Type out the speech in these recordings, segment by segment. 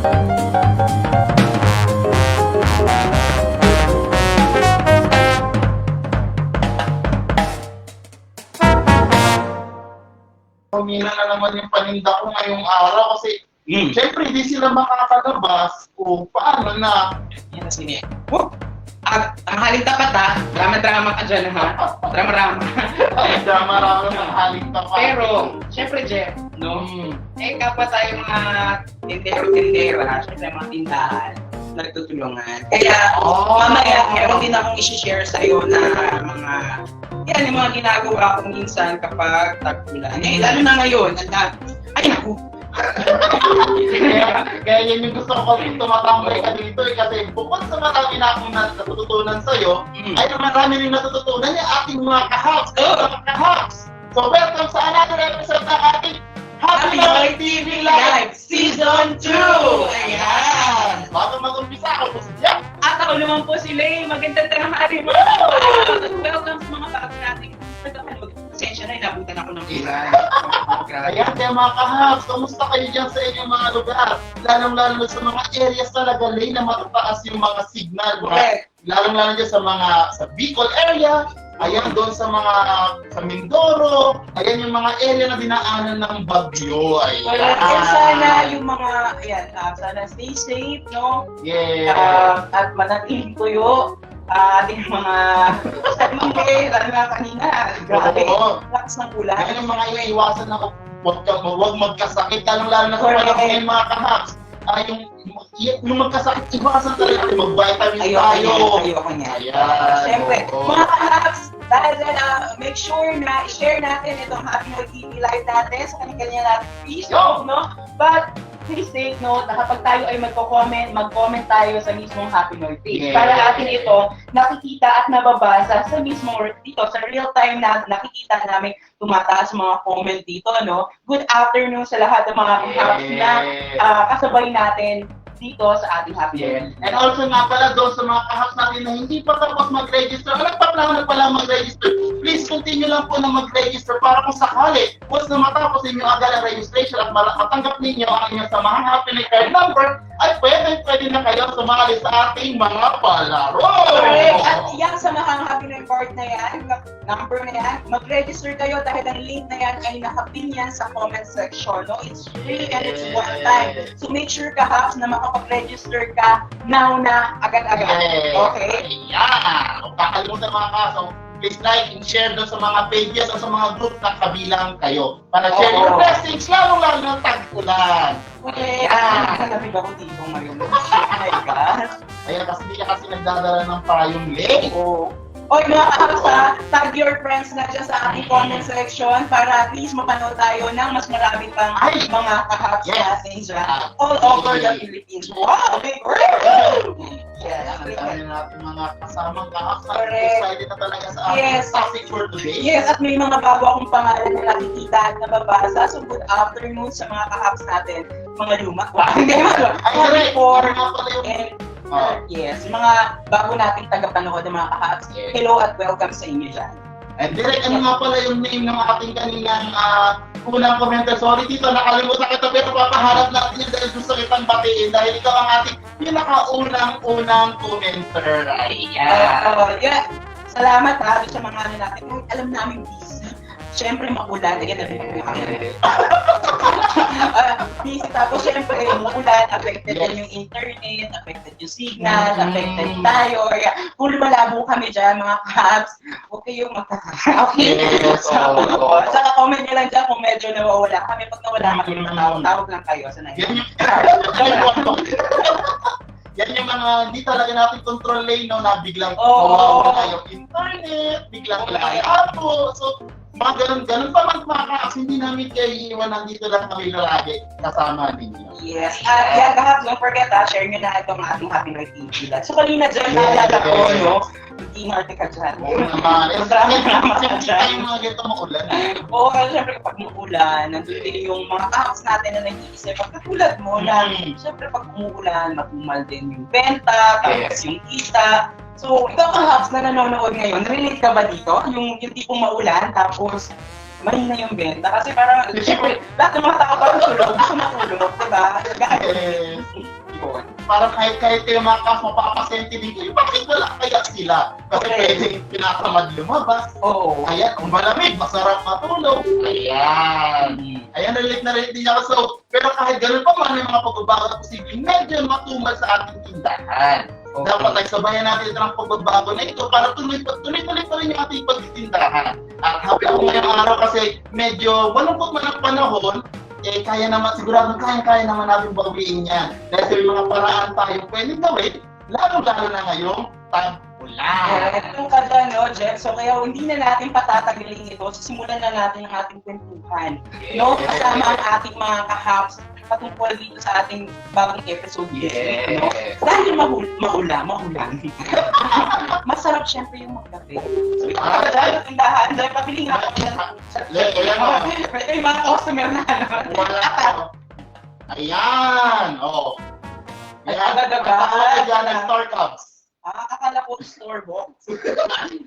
Humina na naman yung paninda ko ngayong araw kasi syempre hindi sila makakalabas kung paano na. Yan na sini. Tanghaling tapat ha. Drama-drama ka dyan ha. Drama-drama. Drama-drama ng haling tapat. Pero, syempre Jeff, no? Kapwa tayo mga tindero-tindera, syempre mga tindahan, nagtutulungan. Kaya, mamaya, meron din akong isi-share sa'yo na mga yan yung mga ginagawa ko minsan kapag tag-ulan. Lalo na ngayon, ay naku! kaya yan yung gusto ko kung tumatambay ka dito kasi bukod sa marami na akong natututunan sa'yo, ay marami rin natututunan yung ating mga kahaks. So welcome sa another episode ng ating Happy Noy TV Live Season 2! Ayan! Bago mag-umpisa ako po si Jack. At ako naman po si Lay. Magandang tanghali mo! Welcome sa mga bago natin. Pasensya na, inabutan ako ng ulan. Ayan kaya mga kahaks, kamusta kayo dyan sa inyong mga lugar? Lalong-lalo sa mga areas talaga, Lay, na matataas yung mga signal. Lalong-lalo dyan sa Bicol area, ayan doon sa mga sa Mindoro, ayan yung mga area na dinaanan ng bagyo. Ayan. Sana yung mga, sana stay safe, no? Yeah. At manatiling tuyo. Ating mga mangge, lalo na kanina. Grabe, lakas ng ulan. Ayan yung mga iiwasan na huwag magkasakit, lalong-lalo na sa panahon mga kahaks. Yung magkasakit, iwasan talaga, mag-vitamin tayo. Ayoko niya. Siyempre, mga kahaks, dahil make sure na i-share natin itong Happy Noy TV Live natin sa kanya natin Facebook, no? But, please take note na kapag tayo ay mag-comment tayo sa mismong Happy Noy page. Para atin ito nakikita at nababasa sa mismong dito, sa real time na nakikita namin tumataas mga comment dito, no? Good afternoon sa lahat ng mga kahaks na kasabay natin dito sa ating Happy Noy. And also nga pala doon sa mga kahaks natin na hindi pa tapos mag-register, nagpaplano na pala mag-register, please continue lang po na mag-register para kung sakali, once na matapos ninyo agad ang registration at matanggap ninyo ang inyong samahan Happy Noy card number, ay pwede na kayo sumali sa ating mga palaro! Correct! At yan sa mga Happy Noy card na yan, number na yan, mag-register kayo dahil ang link na yan ay nakapin yan sa comment section. No? It's free and it's one time. So make sure kahaks na makapag-register ka now na agad-agad. Okay? Yeah! Huwag kakalimutan mga kaso, please like and share doon sa mga pages o sa mga group na kabilang kayo. Para share your blessings, lalong-lalo ng tag-ulan. Okay, nalamig ako dito ngayon. Oh my God. Ayan, kasi hindi ka kasi nagdadala ng parayong link. Oy, mga kahaks, tag your friends na dyan sa ating comment section para at least mapanood tayo ng mas marami pang mga kahaks natin dyan all over the Philippines. Wow! Okay, great! Yes, ang dami natin mga kasamang kahaks na Correct. excited na talaga sa ating topic for today. Yes, at may mga bago akong pangalan na nakikita at nababasa. So, good afternoon sa mga kahaks natin. Mga luma. Hindi mga yes, yung mga bago nating tagapanood ng mga kahaks. Hello at welcome sa inyo dyan. And direct, ano nga pala yung name ng ating kaninang unang commenter? Sorry tito, nakalimutan kita pero papaharap natin yun dahil gusto kitang batiin dahil ikaw ang ating pinakaunang commenter. Yeah. Salamat doon sa mga ano natin. Alam namin busy. Siyempre makulan. Busy tapos siyempre makulan. Affected din yung internet, affected yung signal, affected tayo. Kung malabo kami dyan mga kahaks, huwag kayong okay? Saka comment nyo lang dyan kung medyo nawawala kami. Pag nawala kami ng tawag lang kayo. Yan yung mga hindi talaga natin control lane, no, na biglang mawawala yung internet, biglang wala yung apo. So, mga ganun pa man mga kahaks, hindi namin kayo iiwan, nandito lang kami lagi kasama ninyo. Yes. Yan kahap, don't forget share nyo na itong ating Happy Noy TV. So kanina dyan, naalala ko, no? Hindi ngarte ka dyan. Oo naman. Maraming naman dyan. Yung mga ganito maulan. Oo, kasi syempre kapag maulan, nandito yung mga kahaks natin na nag-iisip. Pagkatulad mo na, syempre pag umuulan, matumal din yung benta, tapos yung kita. So, ikaw kahaks na nanonood ngayon, relate ka ba dito? Yung tipong maulan, tapos mahina yung benta. Kasi parang, syempre, lahat ng mga tao parang tulog, gusto matulog, diba? parang kahit kayo mga kas, mapapasente din kayo, bakit wala kaya sila? Kasi pwedeng pinakamad lumabas. Oo. Ayan, kung malamig, masarap matulog. Ayan. Ayan, relate na relate din ako. So, pero kahit ganun pa man, may mga pagbabago na posibleng medyo matumal sa ating tindahan. Okay. Dapat ay sabayan natin ito ng pagbabago na ito para tuloy-tuloy pa rin yung ating pagtitindahan. At happy ako ngayong araw kasi medyo malungkot man ang panahon, kaya naman, sigurado kaya naman natin bawiin yan. Dahil may mga paraan tayong pwedeng gawin, lalo-lalo na ngayong tag-ulan. Ito ka dyan, no, Jeff? So, kaya hindi na natin patatagalin ito. Simulan na natin ang ating kwentuhan. No, kasama ang ating mga kahaps patungkol dito sa ating bagong episode. No? Dahil maulan. Masarap syempre yung magkape. So, ito ka dyan, tindahan. Dahil pabiling ako yan. Ito yung mga customer na. Ayan! Oh. Ayan. Ang dyan ng Star Cubs. Akala ko store box.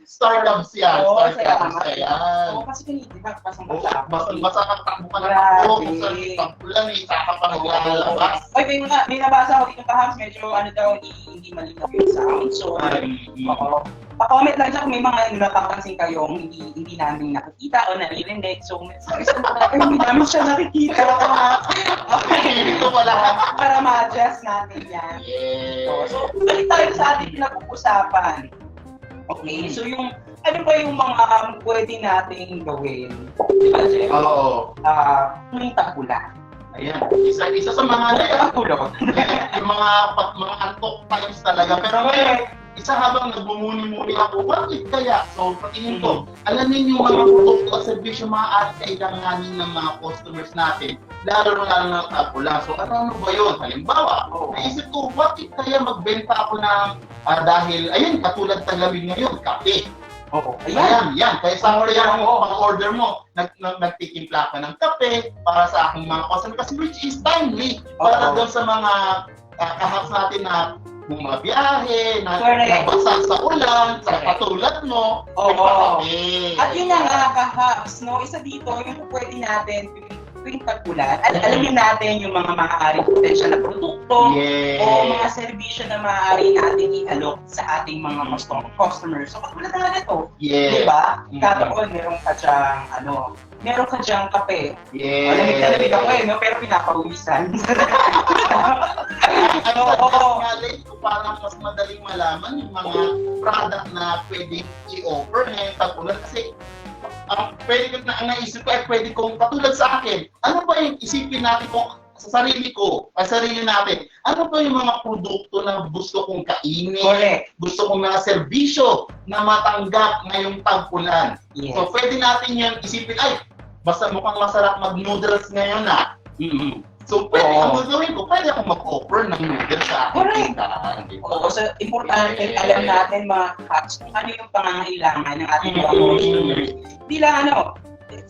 Star Cubs yan. Oo, Star Cubs. Ayan. Oo, kasi kanina, basang-basa. Basta takbo ka na takbo. Kung saan takbulan, saka pa naglalabas. Oy, may nabasa ko dito kahapon, medyo daw, hindi malinaw yung sound. So, pa-comment lang dyan kung may mga napapansin kayong hindi namin nakikita o naririnig. So, hindi namin siya nakikita. Okay, ito pala. Para ma-adjust natin yan. So, balik tayo sa ating pinag-uusapan. Okay, so ano ba yung mga pwede nating gawin? Diba, Jeff? Oo. Tuwing tag-ulan. Ayan, isa sa mga yung mga antok times talaga. Pero ngayon, isa habang nagbumuni-muni ako, bakit kaya? So, patingin ko, alamin yung mga produkto at servisyo maaari kailanganin ng mga customers natin, lalo na tag-ulan. So, ano ba yun? Halimbawa, naisip ko, bakit kaya magbenta ako ng, dahil, ayun, katulad talamig ngayon, kape. Oo. Ayan, yan. Kaya sa pang-order mo, nagtitimpla ka ng kape para sa aking mga customer kasi which is timely para doon sa mga kahaps natin na bumabiyahe, nabasa sa ulan, sa katulad mo, nagpakape. At yun na nga, kahaps, no? Isa dito, yung pwede natin tuwing tag-ulan, alamin natin yung mga maaaring potential na produkto o mga serbisyo na maaari natin i-alok sa ating mga customers. So, katulad na ito, diba? Kataon, meron ka diyang kape. Lamig ako no? Pero pinapawisan. Knowledge ko parang mas madaling malaman yung mga product na pwedeng i-offer ngayong tag-ulan kasi pwede ko na naisip ko ay pwede kong katulad sa akin. Ano ba yung isipin natin kung sa sarili natin? Ano ba yung mga produkto na gusto kong kainin? Correct. Gusto kong mga serbisyo na matanggap ngayong tag-ulan. Yes. So pwede natin yun isipin, ay, basta mukhang masarap mag-noodles ngayon na. So, ang gagawin ko, pwede akong mag-offer ng noodles sa aking tindahan. Oo, so importante alam natin mga kahaps kung ano yung pangangailangan ng ating mga customers. Hindi lang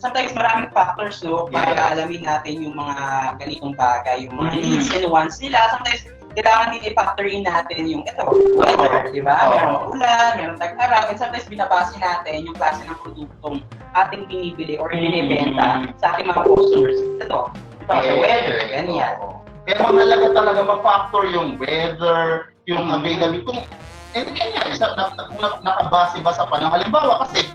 sometimes maraming factors para alamin natin yung mga ganitong bagay, yung mga needs and wants nila. Sometimes kailangan din i-factor in natin yung weather, di ba? Merong ulan, merong tag-araw, and sometimes binabase natin yung klase ng produktong ating binibili or binibenta sa ating mga customers. Ito, sa weather, ganyan. Kaya mahalaga talaga ma-factor yung weather, yung availability. Kung nakabase ba sa panahon? Halimbawa kasi,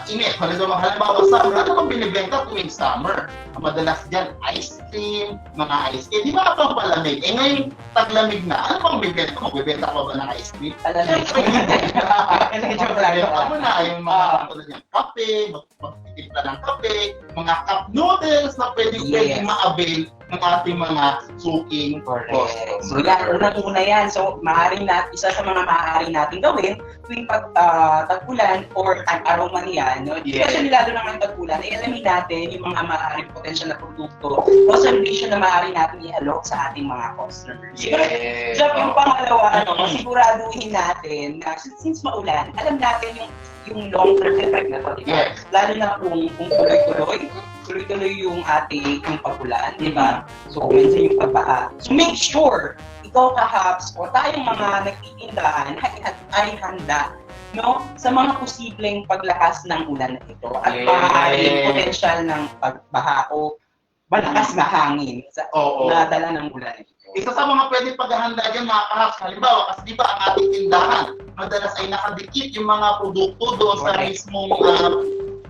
init. Halimbawa, summer, ano bang binibenta tuwing summer? Madalas dyan, ice cream, mga ice cream. Di ba pang palamig? Ngayon, taglamig na. Ano bang bibenta mo? Bibenta pa ba ng ice cream? Palamig. Ano na, yung mga tulad yung kape, magtitimpla ng kape, mga cup noodles na pwedeng ma-avail ng ating mga suking customers. So yan, unang-una yan. So isa sa mga maaaring natin gawin tuwing tag-ulan or tag-araw man yan, no? Especially lalo naman tag-ulan, alamin natin yung mga maaaring potential na produkto o serbisyo na maaari natin i-alok sa ating mga customers. Siguro, yung pangalawa, siguraduhin natin na since maulan, alam natin yung long-term effect na ito, diba? Lalo na kung tuloy-tuloy yung pag-ulan, di ba? So, minsan yung pagbaha. So, make sure, ikaw kahaps o tayong mga nagtitindahan ay handa sa mga posibleng paglakas ng ulan na ito at maaaring potential ng pagbaha o malakas na hangin na dala ng ulan. Isa sa mga pwedeng paghahanda dyan mga kahaps, halimbawa, kasi di ba ang ating tindahan, madalas ay nakadikit yung mga produkto doon sa mismong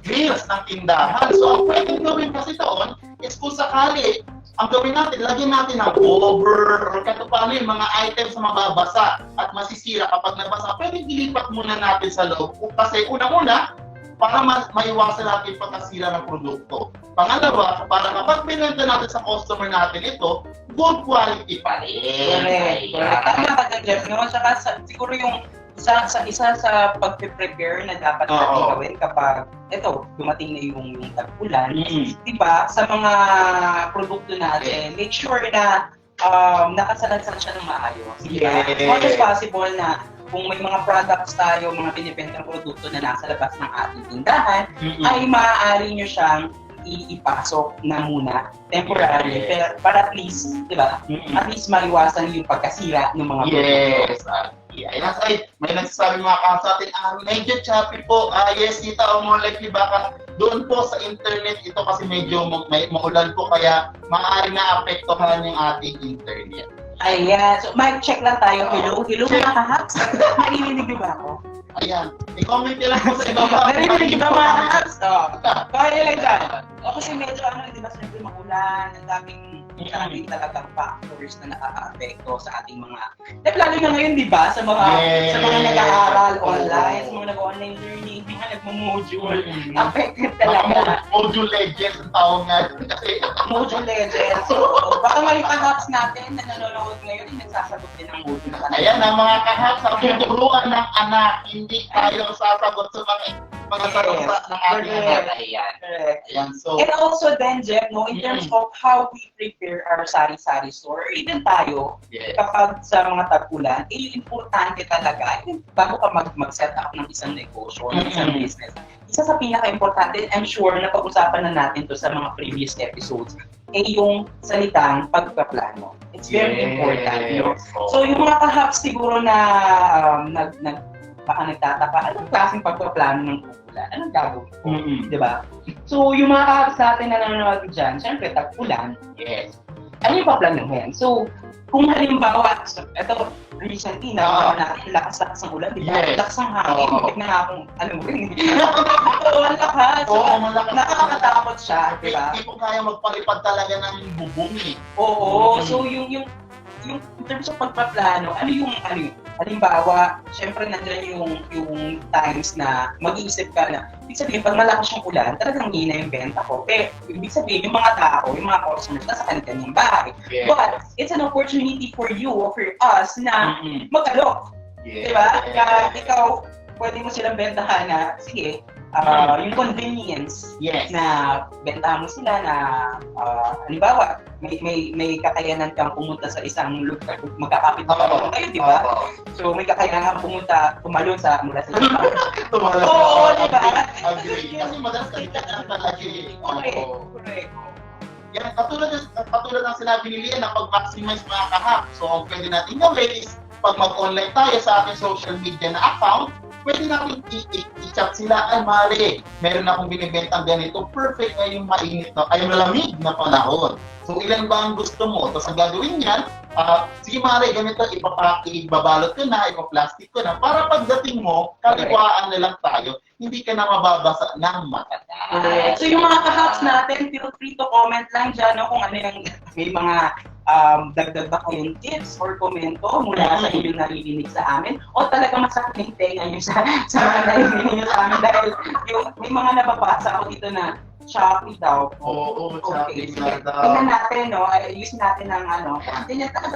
grills ng tindahan. So ang pwedeng gawin kasi doon is kung sakali, ang gawin natin, lagyan natin ng cover or kahit paano yung mga items na mababasa at masisira kapag nabasa, pwedeng ilipat muna natin sa loob. Kasi unang-una, para maiwasan natin yung pagkasira ng produkto. Pangalawa, para kapag binenta natin sa customer natin ito, good quality pa rin. Correct. Tama ka dyan, Jeff. No? Saka siguro yung isa sa pag-prepare na dapat natin gawin kapag dumating na yung tag-ulan, diba, sa mga produkto natin, make sure na nakasalansan siya ng maayos. Diba? As much as possible na kung may mga products tayo, mga binibentang produkto na nasa labas ng ating tindahan, ay maaari nyo siyang ipasok na muna temporarily para at least, di ba? At least maiwasan yung pagkasira ng mga produkto. Yes. May nagsasabi mga kahaps sa atin, medyo choppy po. Yes, tita, o more likely baka doon po sa internet ito kasi medyo maulan po kaya maaari na apektuhan yung ating internet. Ayan. So, mic check lang tayo. Hello mga kahaps. Narinig niyo ba ako? Ayan. I-comment nyo lang po sa ibaba. Narinig niyo ba mga kahaps? Kaya lang dyan. Kasi medyo di ba, siyempre magulan, ang daming talagang factors na nakaka-apekto sa ating mga lalo na ngayon, di ba? Sa mga nag-aaral online, sa mga nag-online learning, di ba nagmo-module. Affected talaga. Module legends ang tawag nga. Module legends. So, baka may kahaps natin na nanonood ngayon, yung nagsasagot din ng module. Ayan, ang mga kahaps, ang tuturuan ng anak, hindi tayo sasagot sa mga sarasa ng ating anak. Ayan. So, and also then, Jeff, no, in terms of how we prepare our sari-sari store, or even tayo, kapag sa mga tag-ulan, yung importante talaga, bago ka mag-set up ng isang negosyo or ng isang business, isa sa pinaka-importante, I'm sure na pag-usapan na natin to sa mga previous episodes, yung salitang pagpaplano. It's very important. You know? So, yung mga kahaps siguro na baka nagtataka, anong klaseng pagpaplano ng tag-ulan? Anong gagawin ko? Diba? So, yung mga kahaps natin na nanonood dyan, syempre, tag-ulan. yes. Ano yung paplanuhin? So, kung halimbawa, ito, recently, natin lakas-lakas ng ulan, di ba? Yes. Lakas ng hangin, hindi na nga akong, alam mo rin, ang lakas. Malakas. Nakakatakot siya, di ba? Hindi po kaya magpalipad talaga ng bubong eh. Oo, so yung in terms of pagpaplano, ano yung halimbawa, syempre nandiyan yung times na mag-iisip ka na, ibig sabihin, pag malakas yung ulan, talagang hina yung benta ko. Pero, ibig sabihin, yung mga tao, yung mga customers, nasa kanilang bahay. Yeah. But, it's an opportunity for you or for us na mag-alok. Yeah. Diba? Kaya ikaw, pwede mo silang bentahan na, sige, yung convenience na bentahan mo sila na, halimbawa, may kakayanan kang pumunta sa isang lugar, magkakapit na kayo, di ba? So, may kakayanan kang tumalon mula sa iba. Oo, di ba? Agree. Kasi madalas kanina palagi. Correct. Yan, katulad ng sinabi ni Lian na pag-maximize mga kahap. So, ang pwede natin gawin is pag mag-online tayo sa ating social media na account, pwede natin i-chat sila, ay Mare, meron akong binibentang ganito, perfect na yung mainit na, ay malamig na panahon. So ilan ba ang gusto mo? Tapos ang gagawin niyan, sige Mare, ganito, ibabalot ko na, ipaplastic ko na, para pagdating mo, kaliwaan na lang tayo, hindi ka na mababasa ng matatas. So yung mga kahaps natin, feel free to comment lang dyan, no, kung ano yung may mga dagdag ba kayong tips or komento mula sa inyong naririnig sa amin o talaga masakit yung tenga nyo sa mga naririnig nyo sa amin dahil may mga nababasa ako dito na Shopee daw. Oo, okay. Shopee daw. Tingnan natin, no? Use natin ng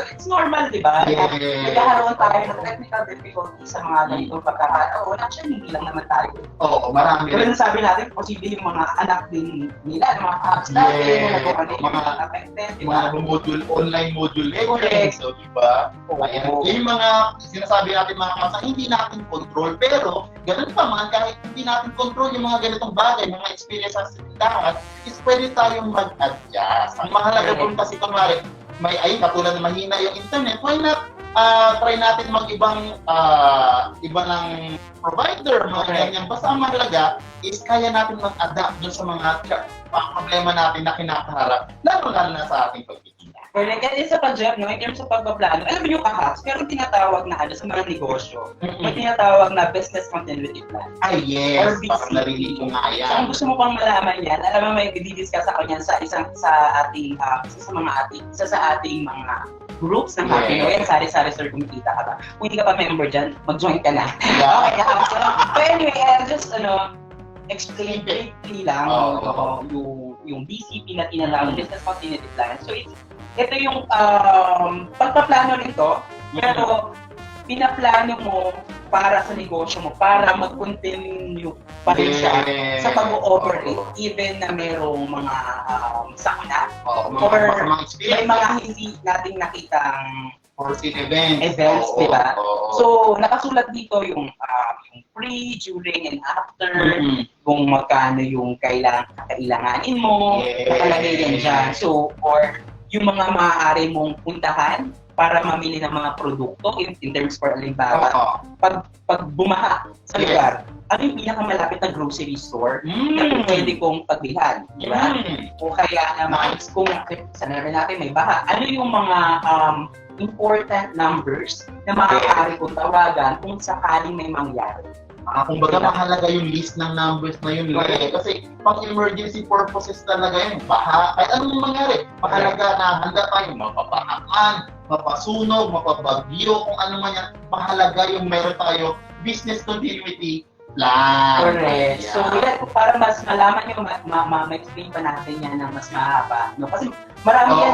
it's normal, di ba? Yeah. Nagkakaroon tayo ng technical difficulties sa mga ganitong pagkakataon. Actually, hindi lang naman tayo. Oo, marami. Pero nasabi natin, posible yung mga anak din nila, mga apps natin, mga affected, di ba? Mga online module legends, so di ba? Yung mga sinasabi natin mga kasa, hindi natin control, pero ganun pa man, kahit hindi natin control yung mga ganitong bagay, mga experience sa tindahan, is pwede tayong mag-adjust. Ang mahalaga po kasi kunwari, katulad na mahina yung internet, why not try natin mag-ibang iba ng provider, mga ganyan. Basta ang mahalaga is kaya natin mag-adapt dun sa mga problema natin na kinakaharap, lalo-lalo na sa ating pagkikita. Correct. At isa pa, Jeff, no, in terms of pagpaplano, alam mo yung kahas, pero tinatawag na sa mga negosyo, may tinatawag na business continuity plan. Ay, yes. Or BCP. Parang narinig ko nga yan. So, kung gusto mo pang malaman yan, alam mo may i-discuss ako yan sa isa sa ating mga groups ng Happy Noy. Sari-sari sir, kumikita ka ba? Kung hindi ka pa member dyan, mag-join ka na. Yeah. Okay, so anyway, I'll just explain briefly lang yung BCP na tinatawag business continuity plan. So ito yung pagpaplano nito, pero pinaplano mo para sa negosyo mo, para mag-continue pa rin siya sa pag-ooperate, even na merong mga sakuna, or may mga hindi nating nakitang events, di ba? So, nakasulat dito yung pre, during, and after, kung magkano yung kailanganin mo, nakalagay yan dyan. So, or yung mga maaari mong puntahan para mamili ng mga produkto in terms for halimbawa, pag bumaha sa lugar, ano yung pinakamalapit na grocery store na pwede kong pagbilhan, di ba? O kaya naman, kung sanarin natin may baha, ano yung mga important numbers na maaari kong tawagan kung sakaling may mangyari. Kumbaga mahalaga yung list ng numbers na yun. Kasi pang emergency purposes talaga yun. Baha, kahit anong mangyari. Mahalaga na handa tayo mapapahaman, mapasunog, mapabagyo, kung ano man yan. Mahalaga yung meron tayo business continuity plan. Correct. So, para mas malaman nyo, ma-explain pa natin yan ng mas mahaba. No? Kasi marami yan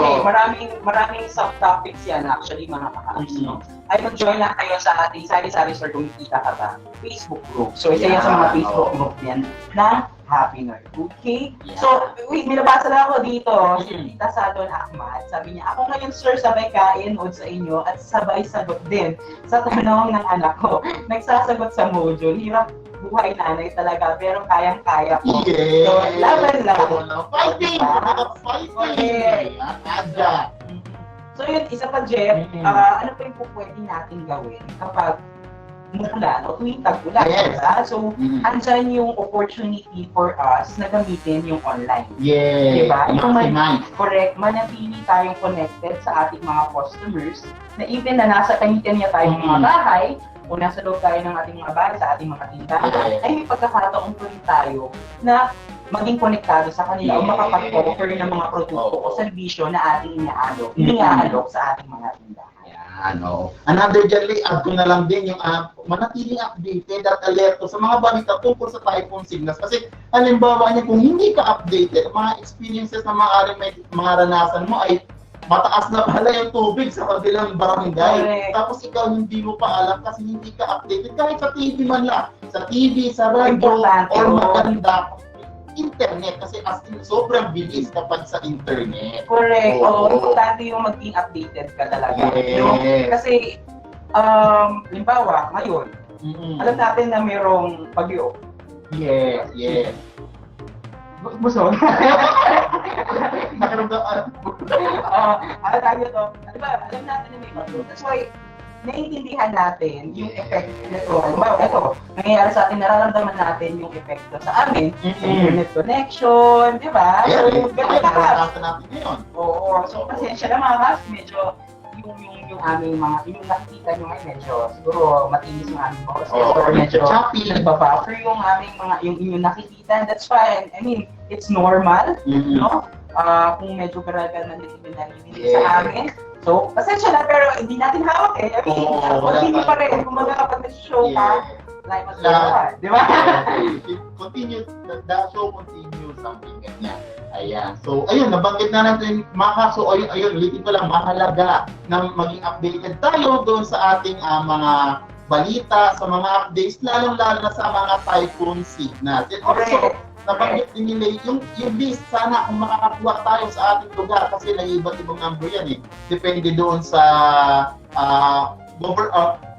maraming subtopics yan actually mga kakaaps. No? Ay mag-join na kayo sa ating Sari-Sari Store kung kita ka ba, Facebook group. So, isa yan sa mga Facebook group yan na Happy Noy. Okay? So, wait, binabasa lang ako dito. Si Tita Salon Ahmad, sabi niya, ako ngayon sir, sabay kain nood sa inyo at sabay sagot din sa tanong ng anak ko. Nagsasagot sa module, hirap buhay nanay talaga, pero kayang-kaya ko. Yes. So, laban lang. Fighting! Fighting! Aga! So yun, isa pa Jeff, ano pa yung pwede natin gawin kapag umulan o tuwing tag-ulan, diba? So, andyan yung opportunity for us na gamitin yung online. Yes. Diba? Correct. Manatili tayong connected sa ating mga customers na even na nasa kanya-kanya tayong mga bahay, o nasa loob tayo ng ating mga bahay, sa ating mga tindahan, ay may pagkakataon po rin tayo na maging konektado sa kanila o makapag-offer ng mga produkto o serbisyo na ating iniaalok sa ating mga tindahan. Another dyan, add ko na lang din yung manatiling updated at alerto sa mga balita tungkol sa typhoon signals. Kasi halimbawa niya, kung hindi ka updated, mga experiences na maaaring may maranasan mo ay mataas na pala yung tubig sa kabilang barangay. Correct. Tapos ikaw hindi mo pa alam kasi hindi ka updated. Kahit sa TV man lang. Sa TV, sa radyo, or maganda internet. Kasi as in, sobrang bilis kapag sa internet. Correct. Importante yung maging updated ka talaga. Yes. Kasi, limbawa, ngayon, alam natin na mayroong bagyo. Yes. Buso. Nakaramdam. Ano tayo to? Alam natin na may bagyo. That's why, naiintindihan natin yung effect nito. Ito, nangyayari sa atin, nararamdaman natin yung epekto sa amin. Internet connection, di ba? So, ganun natin yun. Oo. So, pasensya na mga kas, medyo yung aming mga, yung nakikita nyo ngayon, medyo siguro matinis yung aming boses. Or medyo nagbabuffer yung aming mga, yung inyong nakikita. That's fine. I mean, it's normal, no? Kung medyo karagal na narinig sa amin. So, pasensya na, pero hindi natin hawak eh. I mean, hindi pa rin. Kung mga kapag nag-show ka, like mas lahat. Di ba? Continue, the show continues, something ganyan. Ayan. So, ayun, nabanggit na natin, so, ayun, ulitin ko lang, mahalaga na maging updated tayo doon sa ating mga balita, sa mga updates, lalong-lalo na sa mga typhoon signals. And also, nabanggit din nila yung list, sana kung makakakuha tayo sa ating lugar kasi may iba't ibang number yan eh. Depende doon sa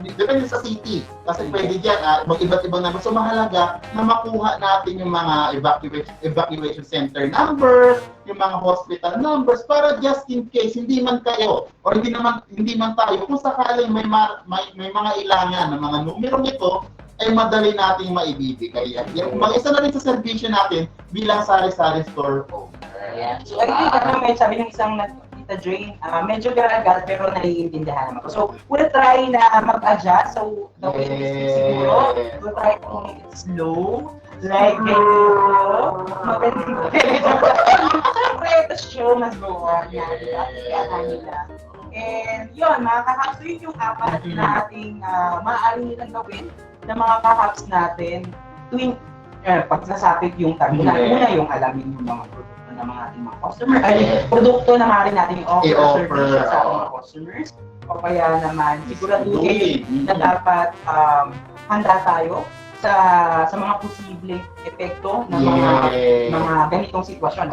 depende sa city. Kasi pwede dyan, mag-iba't ibang number. So mahalaga na makuha natin yung mga evacuation center numbers, yung mga hospital numbers, para just in case, hindi man kayo, or hindi man tayo, kung sakaling may mga ilangan ng mga numerong ito, ay madali nating maibibigay. Mag-isa na rin sa servisyo natin bilang sari-sari store owner. Yeah. So, I think sabi ng isang Tita Jane, medyo garagal pero naiintindihan naman ko. So, we'll try na mag-adjust. So, the way siguro, we'll try to make it slow. Like, siyempre, the show must go on. Kaya nila. And yun, mga kahaps, so yun yung apat na ating maaaring nilang gawin na mga kahaps natin tuwing pag nasapit yung tagulan. Una yung alamin yung mga produkto ng mga ating mga customer. Ay, produkto na maaari natin yung offer service sa ating mga customers. O kaya naman, siguraduhin na dapat handa tayo sa mga posibleng epekto ng mga ganitong sitwasyon.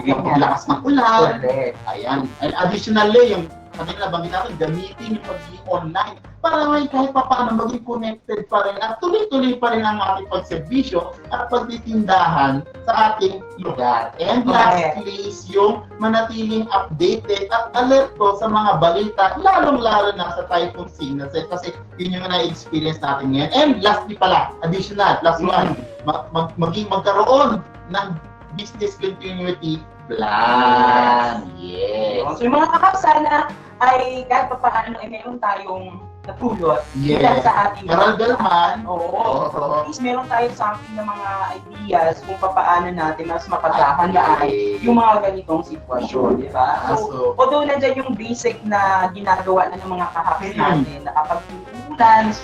Yung lakas ng ulan. Ayan. And additionally, yung kanina banggit natin, gamitin yung pagiging online para may kahit pa paano maging connected pa rin at tuloy-tuloy pa rin ang ating pagservisyo at pagtitindahan sa ating lugar. And lastly is yung manatiling updated at alerto sa mga balita, lalong-lalo na sa typhoon signals kasi yun yung na-experience natin ngayon. And lastly pala, additional, last one, magkaroon ng business continuity plan. Yes. So yung mga kakap sana ay kahit pa paano ay meron tayong napulot sa ating Karalgalman. Oo. At least meron tayong something na mga ideas kung paano natin mas mapaghahandaan yung mga ganitong sitwasyon, di ba? So, although nandiyan yung basic na ginagawa na ng mga kahaps natin, nakapagtulungan,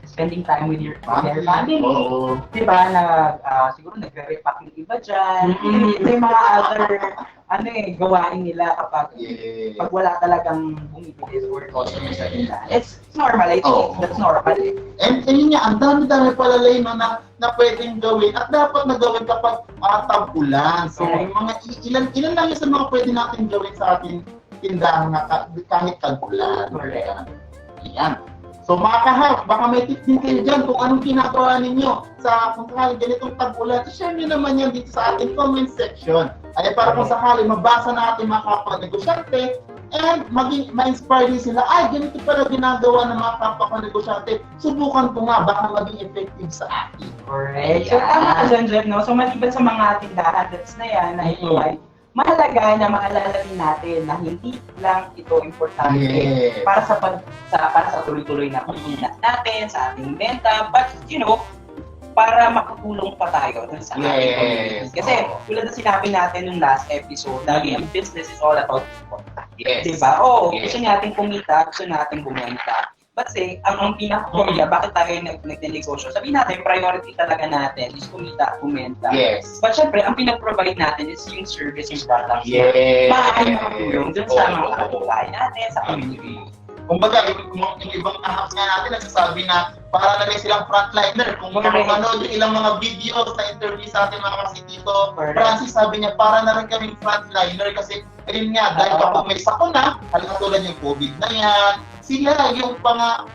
spending time with your family, di ba? Siguro nagre-repack yung iba dyan. Ito yung mga other gawain nila kapag pag wala talagang bumibili or customer sa nila. It's normal, I think that's normal. And yun nga, ang dami-dami pala na pwedeng gawin at dapat na gawin kapag tag-ulan. So, yung mga ilan lang yung sa mga pwede natin gawin sa ating tindahan na kahit tag-ulan. Ayan. So mga kahap, baka may tips din kayo dyan kung anong ginagawa ninyo sa kung sakali ganitong tag-ulan. I-share nyo naman yan dito sa ating comment section. Ay para kung sakali mabasa natin mga kapwa-negosyante and ma-inspire din sila, ay ganito pala ginagawa ng mga kapwa-negosyante. Subukan ko nga, baka maging effective sa atin. Correct. So tama ka dyan, Jeff, no? So maliban sa mga tindahan that's na yan, na ito ay mahalaga na maalala din natin na hindi lang ito importante para sa tuloy-tuloy na pagkikitas natin, sa ating benta, but para makatulong pa tayo sa ating community. Kasi tulad na sinabi natin nung last episode, lagi ang business is all about people. Diba? Gusto natin kumita, gusto natin bumenta. But say, ang pinaka-core bakit tayo nag-negosyo? Sabihin natin, priority talaga natin is kumita, kumenta. But syempre, ang pinag-provide natin is yung service, yung product. Maaaring makatulong dun sa mga kapitbahay natin, sa community. Kumbaga, yung ibang ahap nga natin nagsasabi na para na rin silang frontliner. Kung manonood yung ilang mga videos na interview sa ating mga kasi dito, Francis sabi niya, para na rin kaming frontliner kasi ayun nga, dahil kapag may sakuna, tulad yung COVID na yan, sila yung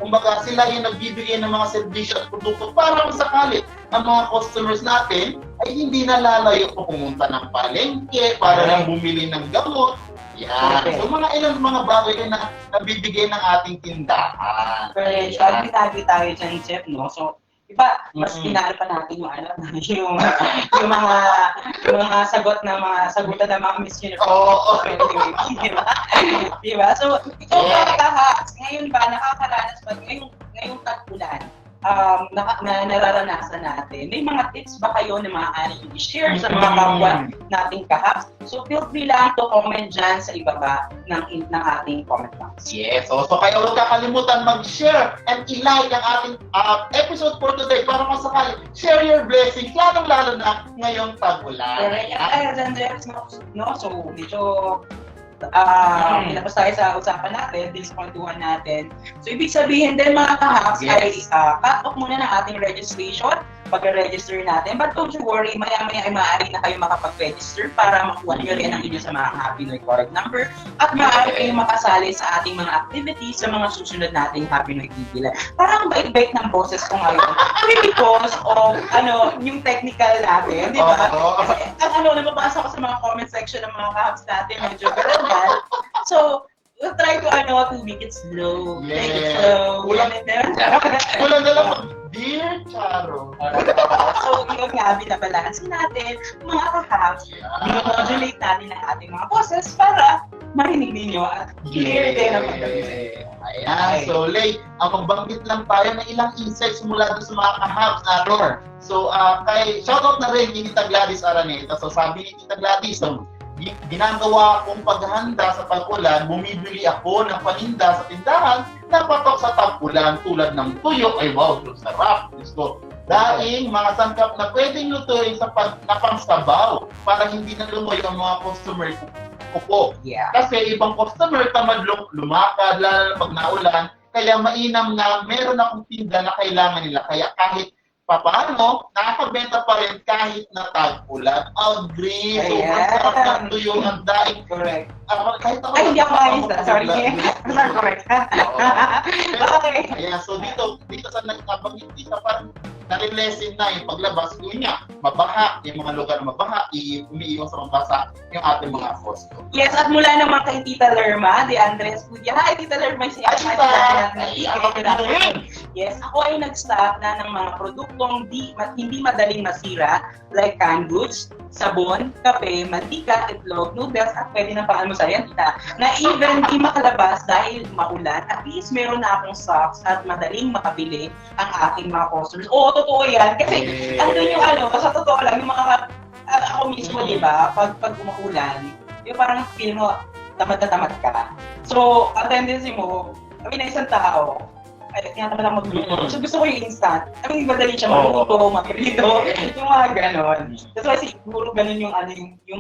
kumbaga sila yung nagbibigay ng mga serbisyo at produkto para kung sakali ang mga customers natin ay hindi na lalayo po pumunta ng palengke para lang bumili ng gamot. Yan. So ilang mga bagay na nabibigay ng ating tindahan. Correct. Sabi tayo dyan, Chef, no? So, iba, mas pinalo pa natin yung mga sagutan ng mga Miss Universe. Diba? So, ikaw ba kahas? Ngayon ba, nakakaranas ba ngayong tag-ulan? Na nararanasan natin. May mga tips ba kayo na maaaring i-share sa mga kapwa nating kahaps? So feel free lang to comment dyan sa ibaba ng ating comment box. Yes. So kaya huwag kakalimutan mag-share and i-like ang ating episode for today para kung sakali share your blessings, lalong-lalo na ngayong tag-ulan. So medyo tapos tayo sa usapan natin, kwentuhan natin. So, ibig sabihin din mga kahaps ay cut off muna ng ating registration pag-register natin. But don't you worry, maya-maya ay maaari na kayo makapag-register para makuha nyo rin ang inyo sa mga Happy Noy card number at maaari kayo makasali sa ating mga activities sa mga susunod nating Happy Noy TV Live. Parang bait-bait ng boses ko ngayon. Because of, yung technical natin, di ba? Kasi, nababasa ko sa mga comment section ng mga kahabs natin, medyo verbal. So, we'll try to make it slow. Make it slow. Kulang na lang Dear Charo. So, yung nga, binabalansin natin, mga kahabs, modulate natin ang ating mga boses para marinig ninyo at hear din ang pagkakas. Ayan, so Lay, magbanggit lang tayo ng ilang insights mula doon sa mga kahabs na Lord. So, shoutout na rin ni Tita Gladys Araneta. So, sabi ni Tita Gladys, ginagawa kong paghahanda sa tag-ulan, bumibili ako ng paninda sa tindahan na patok sa tag-ulan tulad ng tuyo. Ay wow, sarap. Gusto. Daing mga sangkap na pwedeng lutuin sa napangsabaw para hindi na lumoy ang mga customer ko po. Yeah. Kasi ibang customer tamad lumakad, lalo na pag naulan, kaya mainam na meron akong tinda na kailangan nila. Kaya kahit paano, nakakabenta pa rin kahit na tag-ulan. Agree. So, masarap ng tuyo ng daing. Correct. Kahit ako. Ay, hindi ako ayos na. Sorry. Correct. Okay. Ayan, so dito sa nagkabanggit dito, parang nare-lesson na yung paglabas. Yun nga, mabaha. Yung mga lugar na mabaha, umiiwas sa mabasa yung ating mga costo. Yes, at mula naman kay Tita Lerma, de Andres Cudia. Hi, Tita Lerma. Yes, ako ay nag-stock na ng mga produktong hindi madaling masira like canned goods, sabon, kape, mantika, itlog, noodles, at pwede na pang-almusal yan, tita. Na even di makalabas dahil maulan, at least meron na akong stocks at madaling makabili ang aking mga customers. Oo, totoo yan. Kasi andun yung sa totoo lang, yung mga, ako mismo, di ba, pag umuulan, yung parang feel mo, tamad na tamad ka. So, ang tendency mo, na isang tao, ay, tinatamad ako magluto. So, gusto ko yung instant. I mean, madali siya magluto, magprito, yung mga ganon. That's why siguro ganon yung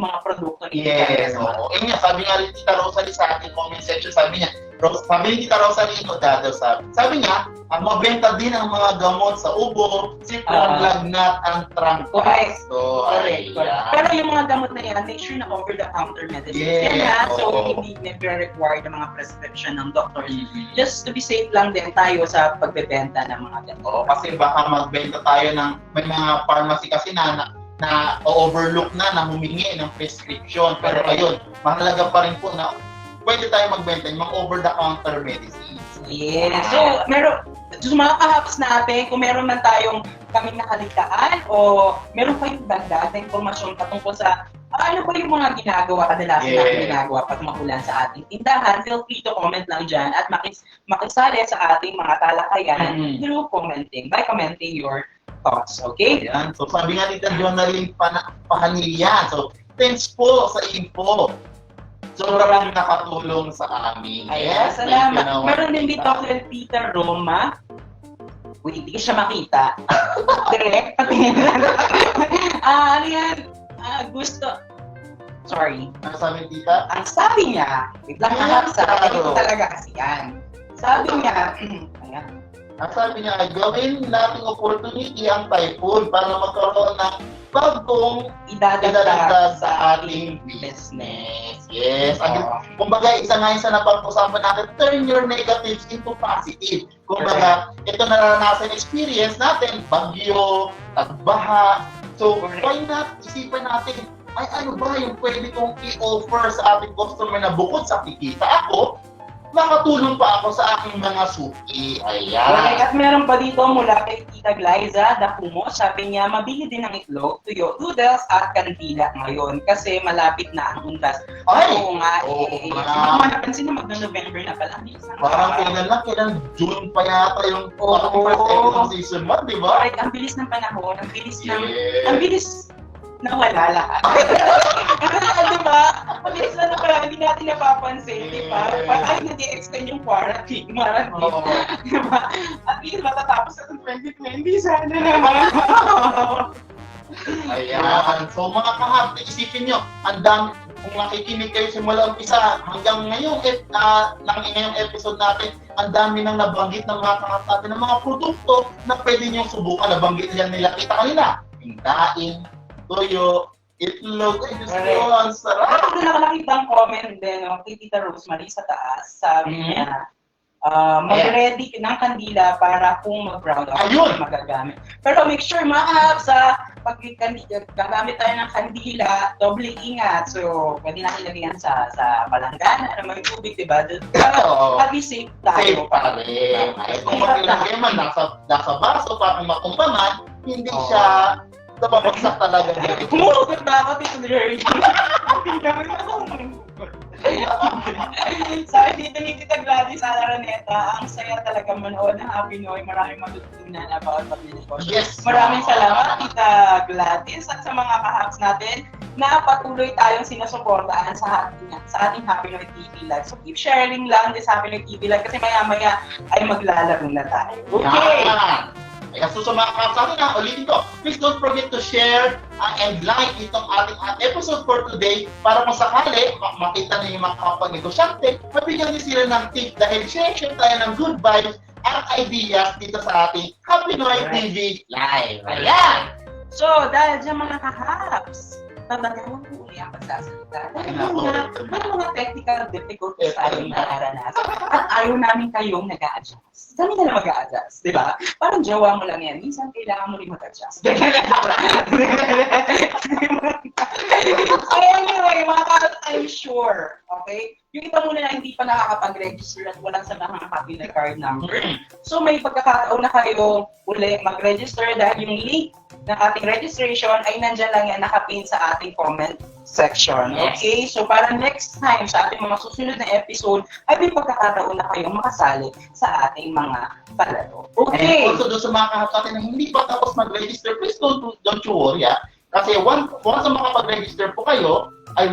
mga produkto niya. Yes, oo. Eh nga, sabi nga rin Tita Rosalie sa ating comment section, sabi niya, sabi ni Tita Rosalie, sabi niya, mabenta din ang mga gamot sa ubo, sipon, lagnat, ang trangkas. Correct. So, correct. Pero yung mga gamot na yan, make sure na over-the-counter medicine. Yes. So, hindi require ng mga prescription ng doctor. Just to be safe lang din tayo sa pagbebenta ng mga ganito. Oo, kasi baka magbenta tayo ng, may mga pharmacy kasi na overlook na humingi ng prescription. Pero ayun, mahalaga pa rin po na pwede tayo magbenta ng mga over-the-counter medicines. Yes. So, sa mga kahabs natin, kung meron man tayong kaming nakaligtaan o meron kayong dagdag na impormasyon patungkol sa ano ba yung mga kadalasan natin ginagawa pag makulan sa ating tindahan, feel free to comment lang dyan at makisali sa ating mga talakayan through by commenting your thoughts, okay? Ayan. So, sabi nga Tita Jonaline Pahanilian. So, thanks po sa info. Sobrang nakatulong sa amin. Ayan, salamat. Meron din dito kay Tita Roma. Uy, hindi ko siya makita. Direct. Ano yan? Gusto. Sorry. Ano sabi ni Tita? Ang sabi niya, wait lang ito talaga kasi yan. Sabi niya, ayan. Ang sabi niya ay gawin nating opportunity ang typhoon para magkaroon ng bagong idadagdag sa ating business. Yes. Kumbaga, isa nga yung sa napag-usapan natin, turn your negatives into positive. Kumbaga, ito naranasan experience natin, bagyo, tagbaha. So, why not isipin natin, ay ano ba yung pwede kong i-offer sa ating customer na bukod sa kikita ako, makatulong pa ako sa aking mga suki. Ayan. Okay, at meron pa dito mula kay Tita Glyza Dapumo. Sabi niya, mabili din ng itlog, tuyo, noodles at kandila ngayon kasi malapit na ang undas. Ay! Oo nga. Oo nga. Hindi mo napansin na magno-November na pala. Parang kailan June pa yata yung season 1, di ba? Right, ang bilis ng panahon, ang bilis nawala lahat. Diba? Ang bilis na nawala, hindi natin napapansin, di ba? Parang nag-i-extend yung quarantine. Diba? At least matatapos sa 2020, sana naman. Ayan. So mga kahap, isipin nyo, ang dami, kung nakikinig kayo simula umpisa hanggang ngayong ngayong episode natin, ang dami nang nabanggit ng mga kahap natin ng mga produkto na pwede niyong subukan. Nabanggit nila kita kanina. Daing, tuyo, itlog, ay Diyos ko, ang sarap. Meron na nakakita ang comment din, no, kay Tita Rosemary sa taas. Sabi niya, mag-ready ng kandila para kung mag-brown out, Ayun! magagamit. Pero make sure mga kahaps, pag gagamit tayo ng kandila, doble ingat. So, pwede natin lagyan sa palanggana na may tubig, diba? Oo. At least safe tayo. Safe pa rin. Ay, kung maglagay man nasa baso, parang makumpa man, hindi siya napapagsak talaga. Humugot ba ako, Tito Jerry? Hindi naman ako. Sabi dito ni Tita Gladys Alaraneta, ang saya talaga manood ng Happy Noy. Maraming matutunan about pag-negosyo. Yes. Maraming salamat, Tita Gladys, at sa mga kahaps natin na patuloy tayong sinusuportaan sa ating Happy Noy TV Live. So keep sharing lang this Happy Noy TV Live kasi maya-maya ay maglalaro na tayo. Okay! Yan. Kaya susumaka sa atin ulitin ko. Please don't forget to share and like itong ating episode for today para kung sakali makita niyo yung mga kapag-negosyante, mabigyan niyo sila ng tip dahil share tayo ng good vibes at ideas dito sa ating Happy Noy TV Live. Ayan! So, dahil dyan mga kahaps, babagawin ko uli ang pagsasalita. May mga technical difficulties tayong nararanasan. At ayaw namin kayong nag-a-adjust. Kami na lang mag-a-adjust, di ba? Parang jowa mo lang yan. Minsan kailangan mo rin mag-adjust. So anyway, mga kahaps, I'm sure, okay? Yung iba muna na hindi pa nakakapag-register at walang sa mga copy na card number. So may pagkakataon na kayo uli mag-register dahil yung link ng ating registration ay nandyan lang yan nakapin sa ating comment section. Okay? So para next time sa ating mga susunod na episode ay may pagkakataon na kayong makasali sa ating mga palaro. Okay? And also doon sa mga kahap natin na hindi pa tapos mag-register, please don't you worry. Kasi once na makapag-register po kayo, ay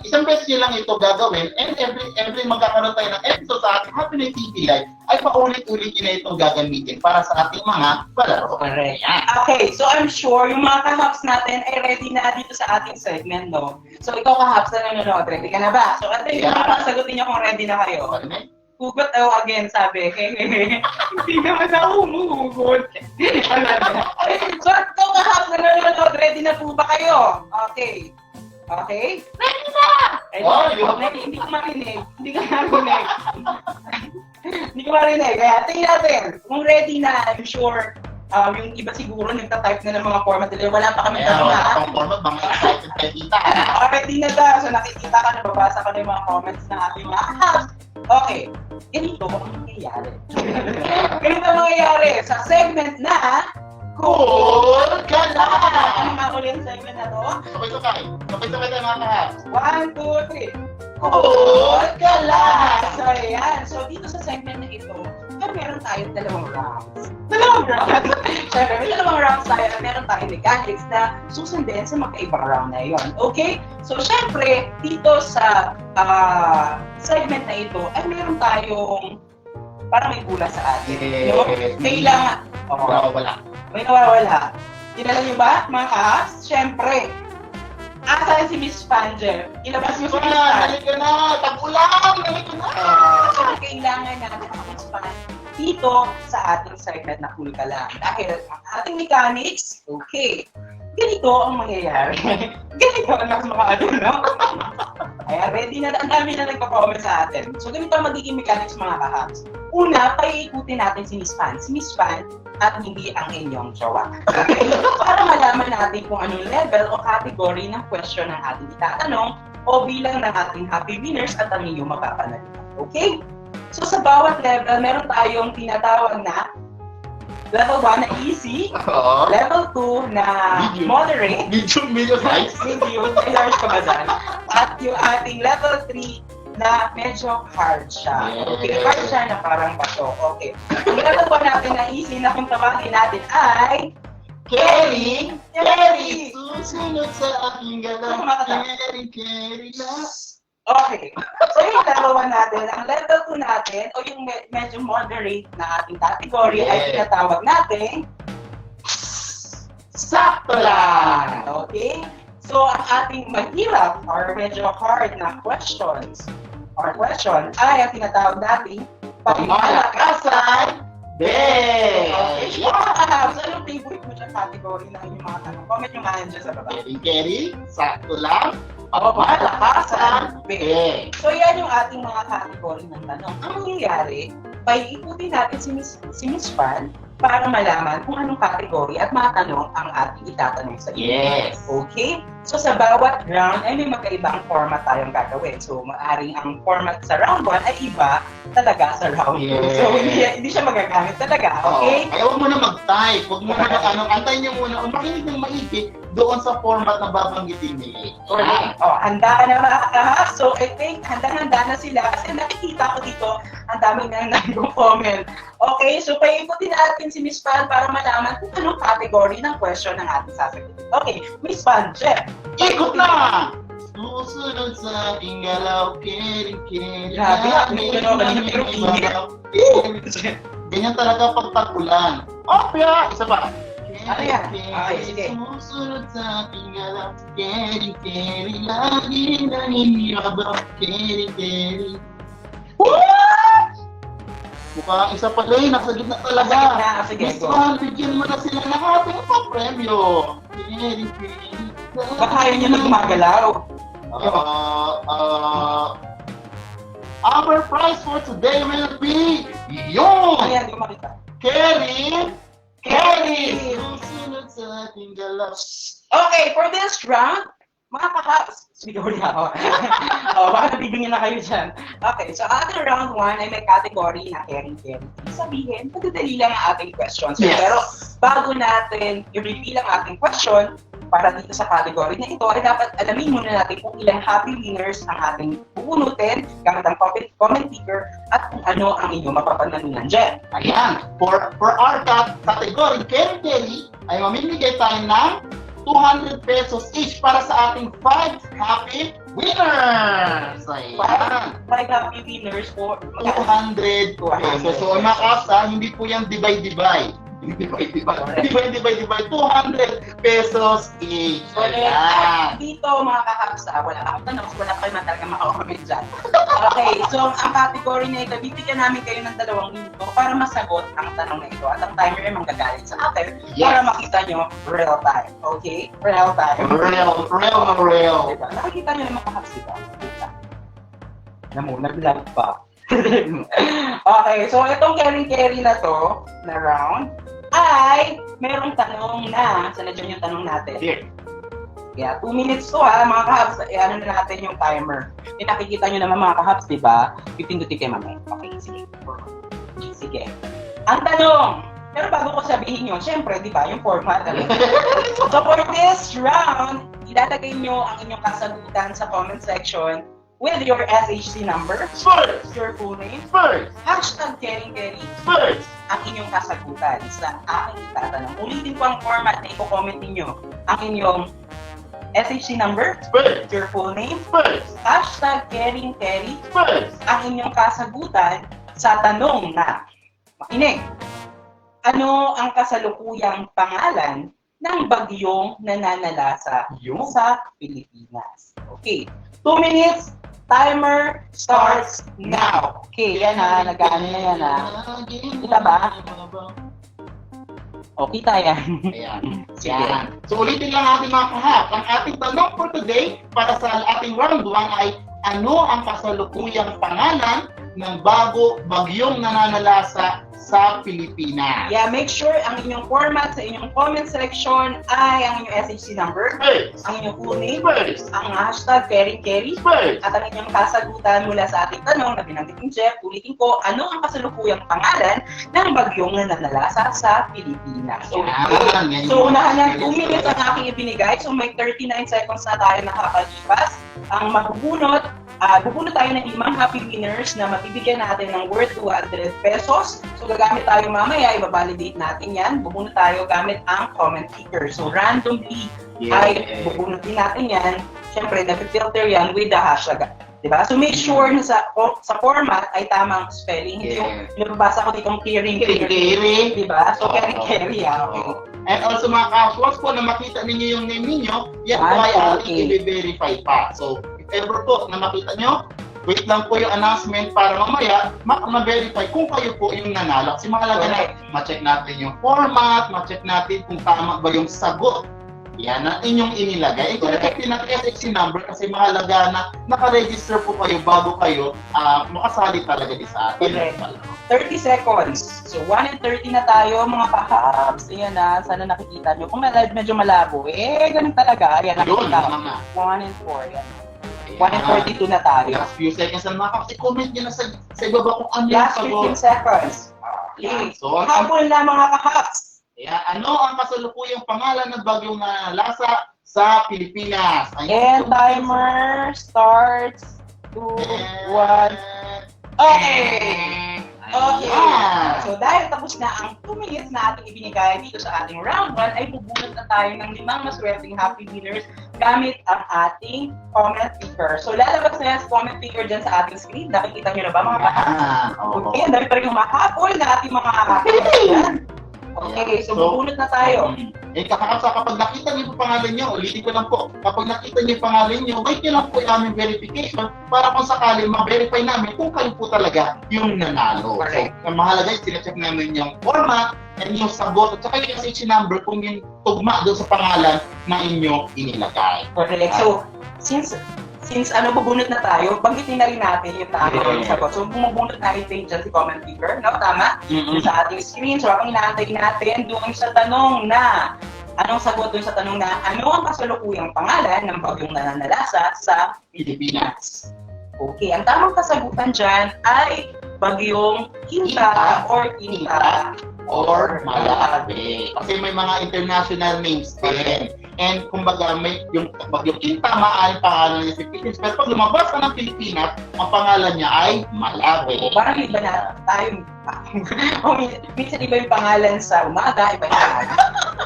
isang beses nyo lang ito gagawin, and every magkakaroon tayo ng episode sa ating Happy Noy TV Live, ay paulit-ulit nyo na itong gagamitin para sa ating mga palaro. Correct. Okay, so I'm sure yung mga kahaps natin ay ready na dito sa ating segment, no? So ikaw kahaps na nanonood, ready ka na ba? So at least, sagutin nyo kung ready na kayo. Hugot ako again, sabi. Hindi naman ako humuhugot. So ikaw kahaps na nanonood, ready na po ba kayo? Okay. Okay? Ready na! Hindi ko marinig. Hindi ko marinig. Hindi ko marinig. Kaya tingnan natin. Kung ready na, I'm sure, yung iba siguro nagta-type na ng mga format nila. Wala pa kami tanong na. Ang format, mga excited kayo kita. Ready na ba? So nakikita ka, nababasa ka na yung mga comments ng ating mga ahas. Okay. Ganito ang mangyayari. Ganito ang mangyayari sa segment na Cool ka na! Ano nga ulit ang segment na to? Sabay-sabay tayo mga kahap. 1, 2, 3. Cool ka lang! So, ayan. So, dito sa segment na ito, meron tayong dalawang rounds. Siyempre, may dalawang rounds tayo. Meron tayong mechanics na susundin sa magkaibang round na yun. Okay? So, siyempre, dito sa segment na ito, ay meron tayong parang may kulang sa atin. No? Kailangan... Wala. May nawawala. Kilala niyo ba, mga kahas? Siyempre, asan si Miss Panger? Ilabas mo si Miss Panger. Halika na! Tag-ulan! Halika na! So, kailangan natin ang Miss Panger dito sa ating segment na cool ka lang. Dahil ang ating mechanics, okay, ganito ang mangyayari. Ganito ang mga ano, no? Kaya ready na, ang dami na nagpa-comment sa atin. So, ganito ang magiging mechanics mga kahas. Una, paiikutin natin si Miss Pan. Si Miss Pan at hindi ang inyong jowa. Okay? Para malaman natin kung anong level o category ng question ng ating itatanong o bilang ng ating happy winners at ang inyong mapapanalitan. Okay? So sa bawat level, meron tayong tinatawag na level 1 na easy, level 2 na moderate, Medium size. medium, large ka ba dyan? At yung ating level 3 na medyo hard siya. Okay, hard siya na parang bato. Okay. Ang level 1 natin na easy na kung tawagin natin ay Carry! Susunod sa aking galaw. Carry na. Okay. So yung level 1 natin, ang level 2 natin, o yung medyo moderate na ating category ay tinatawag natin sakto lang. Okay? So, ang ating mahirap or medyo hard na questions or question ay ang tinatawag natin Pamalakasan Day! Okay, wow! So, anong favorite mo dyan category na inyong mga tanong? Comment nyo nga yan dyan sa baba. Keri, sakto lang. Pamalakasan Day! So, yan yung ating mga category ng tanong. Ang mangyayari, paiikutin natin si Miss Fan para malaman kung anong category at mga tanong ang ating itatanong sa inyo. Yes! Okay? So, sa bawat round ay may magkaibang format tayong gagawin. So, maaring ang format sa round 1 ay iba talaga sa round 2. Yes. So, hindi siya magagamit talaga. Okay? Ay, huwag mo na mag-type. Huwag mo na antayin niyo muna. Makinig ng maigi doon sa format na babanggitin ni Correct. Oh, handa ka na mga kahap. So, I think handang-handa na sila kasi nakikita ko dito ang daming nang nag-comment. Okay, so paikutin natin si Miss Fan para malaman kung anong category ng question ng ating sasagutin. Okay, Miss Fan, Jeff. Ikot na! Susunod sa aking galaw, kering-kering. Grabe, may gano'n kanina pero init. Ganyan talaga pag tag-ulan. Opya! Isa pa. Ano yan? Okay, sige. Sumusunod sa aking galaw, kering-kering. Lagi nangingibabaw, kering-kering. What? Mukhang isa pa rin, nasa gitna talaga. Nasa gitna, sige, Miss go. Fan, bigyan mo na sila ng ating papremyo. Kering-kering. Baka yun yung gumagalaw. Our prize for today will be yun! Ayan, di ko makita. Kerry! Susunod sa ating galaw. Okay, for this round, mga kahaps, sige huli ako. Baka nabibingin na kayo dyan. Okay, so ating round 1 ay may category na caring-caring. Ibig sabihin, madadali lang ang ating questions. Yes. Pero bago natin i-reveal ang ating question, para dito sa category na ito, ay dapat alamin muna natin kung ilang happy winners ang ating pupunutin gamit ang comment picker at kung ano ang inyong mapapanalunan dyan. Ayan, for our category, Kerry, ay mamimigay tayo ng 200 pesos each para sa ating 5 happy winners! Ayan. 5 happy winners for 200 pesos. So, mga kapsa, hindi po yan divide. Divide. 200 pesos each. At dito mga kakapsa, wala akong tanong, wala kayo man talaga makakomment dyan. Okay, so ang category na ito, bibigyan namin kayo ng 2 minuto para masagot ang tanong na ito. At ang timer ay manggagaling sa atin para makita nyo real time. Okay? Real time. Real. Diba? Nakikita nyo naman kakapsa dito. Alam mo, nag-vlog pa. Okay, so itong caring-caring na to, na round, ay merong tanong na, saan na dyan yung tanong natin? Here. Kaya 2 minutes to mga kahabs, ano na natin yung timer. Nakikita nyo naman mga kahabs, di ba? Pipindutin kayo mamaya. Okay, sige. Sige. Ang tanong, pero bago ko sabihin yun, syempre, di ba, yung format. So for this round, ilalagay nyo ang inyong kasagutan sa comment section with your SHC number, First. your full name, First. hashtag caring-caring, First. ang inyong kasagutan sa aking itatanong. Ulitin ko ang format na i-comment ninyo. Ang inyong SHC number, First. your full name, First. hashtag caring-caring, First. ang inyong kasagutan sa tanong na, makinig, ano ang kasalukuyang pangalan ng bagyong nananalasa sa Pilipinas? Okay, 2 minutes, timer starts now. Okay, yan nag-ano na yan Kita ba? O, kita yan. Ayan. Sige. Yan. So ulitin lang ating mga kahap. Ang ating tanong for today para sa ating round 1 ay ano ang kasalukuyang pangalan ng bagyong nananalasa sa Pilipinas? Yeah, make sure ang inyong format sa inyong comment section ay ang inyong SHC number, First. ang inyong full name, First. ang hashtag caring-caring, First. at ang inyong kasagutan mula sa ating tanong na binanggit ni Jeff. Ulitin ko, ano ang kasalukuyang pangalan ng bagyong nananalasa sa Pilipinas? So, Yan. so unahan ng 2 minutes ang aking ibinigay. So may 39 seconds na tayo nakakalipas. Ang mabubunot, bubunot tayo ng 5 happy winners na mabibigyan natin ng worth 200 pesos. So gagamit tayo mamaya, i-validate natin yan. Bubunot tayo gamit ang comment picker. So randomly ay bubunot din natin yan. Siyempre, nag-filter yan with the hashtag Diba? So make sure na sa format ay tamang spelling. Hindi yung nababasa ko ditong clearing. Diba? So carry, okay. And also mga casuals po na makita ninyo yung name ninyo, yan po ay ating i-verify pa. So if ever po na makita nyo, wait lang po yung announcement para mamaya ma-verify kung kayo po yung nanalo. Kasi mahalaga na ma-check natin yung format, ma-check natin kung tama ba yung sagot. Yan ang inyong inilagay. Ito na SXC number kasi mahalaga na naka-register po kayo bago kayo makasali talaga di sa atin. 30 seconds. So 1 and 30 na tayo mga kahabs. Ayan na, sana nakikita nyo. Kung medyo malabo, ganun talaga. Ayan, nakikita ko. 1 and 4. Yan. 1 and 42 na tayo. Last few seconds na comment nyo na sa ibaba kung ano last 15 seconds. Okay. So, habol na mga kahabs. Ano ang kasalukuyang pangalan ng bagyong nanalasa sa Pilipinas? And timer starts 2, 1. Okay! So dahil tapos na ang 2 minutes na ating ibinigay dito sa ating round 1, ay bubunot na tayo ng 5 maswerteng happy winners gamit ang ating comment picker. So lalabas na yung comment picker dyan sa ating screen. Nakikita nyo na ba mga kahabs? Okay, ang dami pa rin humahabol na ating mga happy. Okay, so bubunot na tayo. Kakakasa, kapag nakita niyo yung pangalan niyo, ulitin ko lang po, kapag nakita niyo yung pangalan niyo, wait niyo lang po yung aming verification para kung sakali ma-verify namin kung kayo po talaga yung nanalo. Correct. So, ang mahalaga is sinacheck namin yung format and yung sagot at saka yung SH number kung yung tugma doon sa pangalan na inyo inilagay. Correct. So, since bubunot na tayo, banggitin na rin natin yung tamang sagot. So, bumubunot na rin dyan si comment picker, no? Tama? Sa ating screen. So, habang inaantay natin doon sa tanong na, anong sagot doon sa tanong na, ano ang kasalukuyang pangalan ng bagyong nananalasa sa Pilipinas? Okay, ang tamang kasagutan dyan ay bagyong Quinta or Malave. Kasi may mga international names din. And kumbaga, may yung bagyong Quinta, maaaring pangalan niya si Philippines. Pero pag lumabas ka ng Pilipinas, ang pangalan niya ay Malave. Parang iba na tayo. Minsan iba yung pangalan sa umaga, iba yung pangalan.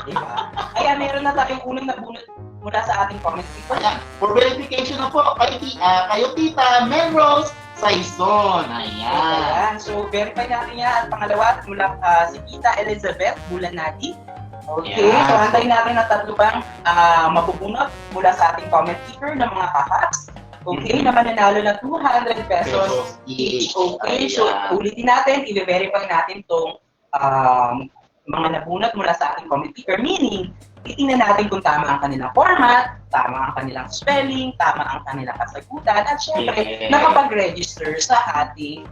Diba? Kaya meron na tayong unang nabunot mula sa ating comment people. For verification na po, kayo Tita Melrose Saison. Ayan. So, verify natin yan. At pangalawa, mula si Tita Elizabeth Bulanati. Okay, so antayin natin na tatlo bang mabubunot mula sa ating comment keeper ng mga kahabs. Okay, na mananalo ng 200 pesos each. Okay, so ulitin natin, i-verify natin itong mga nabunot mula sa ating comment keeper. Meaning, titingnan natin kung tama ang kanilang format, tama ang kanilang spelling, tama ang kanilang kasagutan, at syempre, nakapag-register sa ating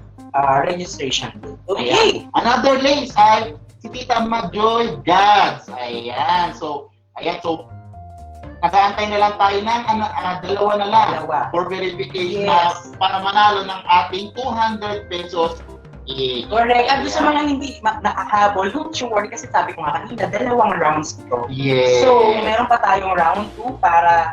registration book. Okay. Another links ay si Tita Majoy Gads. Ayan. So, nag-aantay na lang tayo ng dalawa na lang for verification para manalo ng ating 200 pesos. Correct. At sa mga hindi nakahabol, don't you worry kasi sabi ko nga kanina, 2 rounds ito. Yes. So, meron pa tayong round 2 para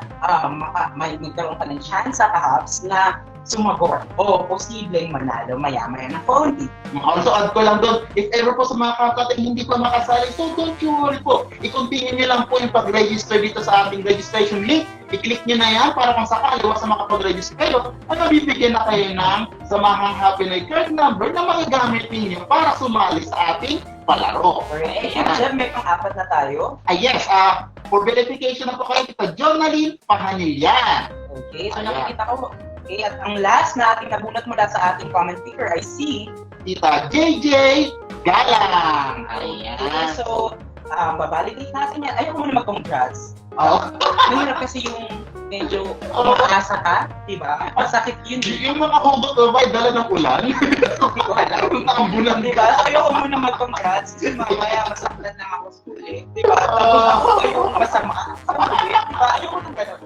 magkaroon ka ng chance sa kahabs na sumagot o posibleng manalo maya-maya ng konti. Also, add ko lang doon, if ever po sa mga kakatay hindi pa makasali, so don't you worry po. I-continue nyo lang po yung pag-register dito sa ating registration link. I-click nyo na yan para kung sakali sa makapag-register kayo, mabibigyan na kayo ng samahang Happy Night card number na magagamit ninyo para sumali sa ating palaro. Alright. Jeff, may pang-apat na tayo. Yes, for verification na po kayo, kita Jonaline Pahanilian. Okay, so nakikita ko. Okay, at ang last na ating nabunot mula sa ating comment picker ay si Tita JJ Galang. Ayan. Okay, so, babalidate natin yan. Ayoko muna mag-congrats. Mahirap kasi yung medyo umaasa ka, diba? Masakit yun. Yung mga hugot ba, dala ng ulan? Hindi ko alam. Naambulan, diba? So, ayoko muna mag-congrats. Kasi mamaya masaklan lang ako sa huli. Diba? Tapos ako ayoko masama sa huli. Diba? Ayoko nang ganun.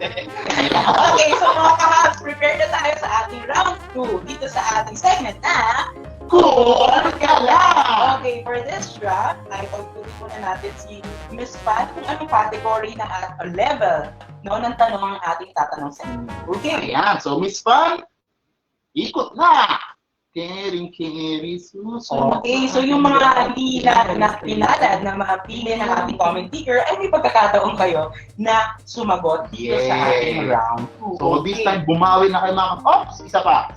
Okay, so mga kahabs, prepare na tayo sa ating round 2 dito sa ating segment na Cool ka lang! Okay, for this draft, ay pagtuloy muna natin si Miss Pat kung anong category na level ng tanong ang ating tatanong sa inyo. Okay. Ayan, so Miss Fan, ikot na! Keri, susunod. Okay, so yung mga hindi na pinalad na mapili ng ating comment picker, ay may pagkakataon kayo na sumagot dito sa ating round 2. So this time, bumawi na kayo mga Ops! Isa pa.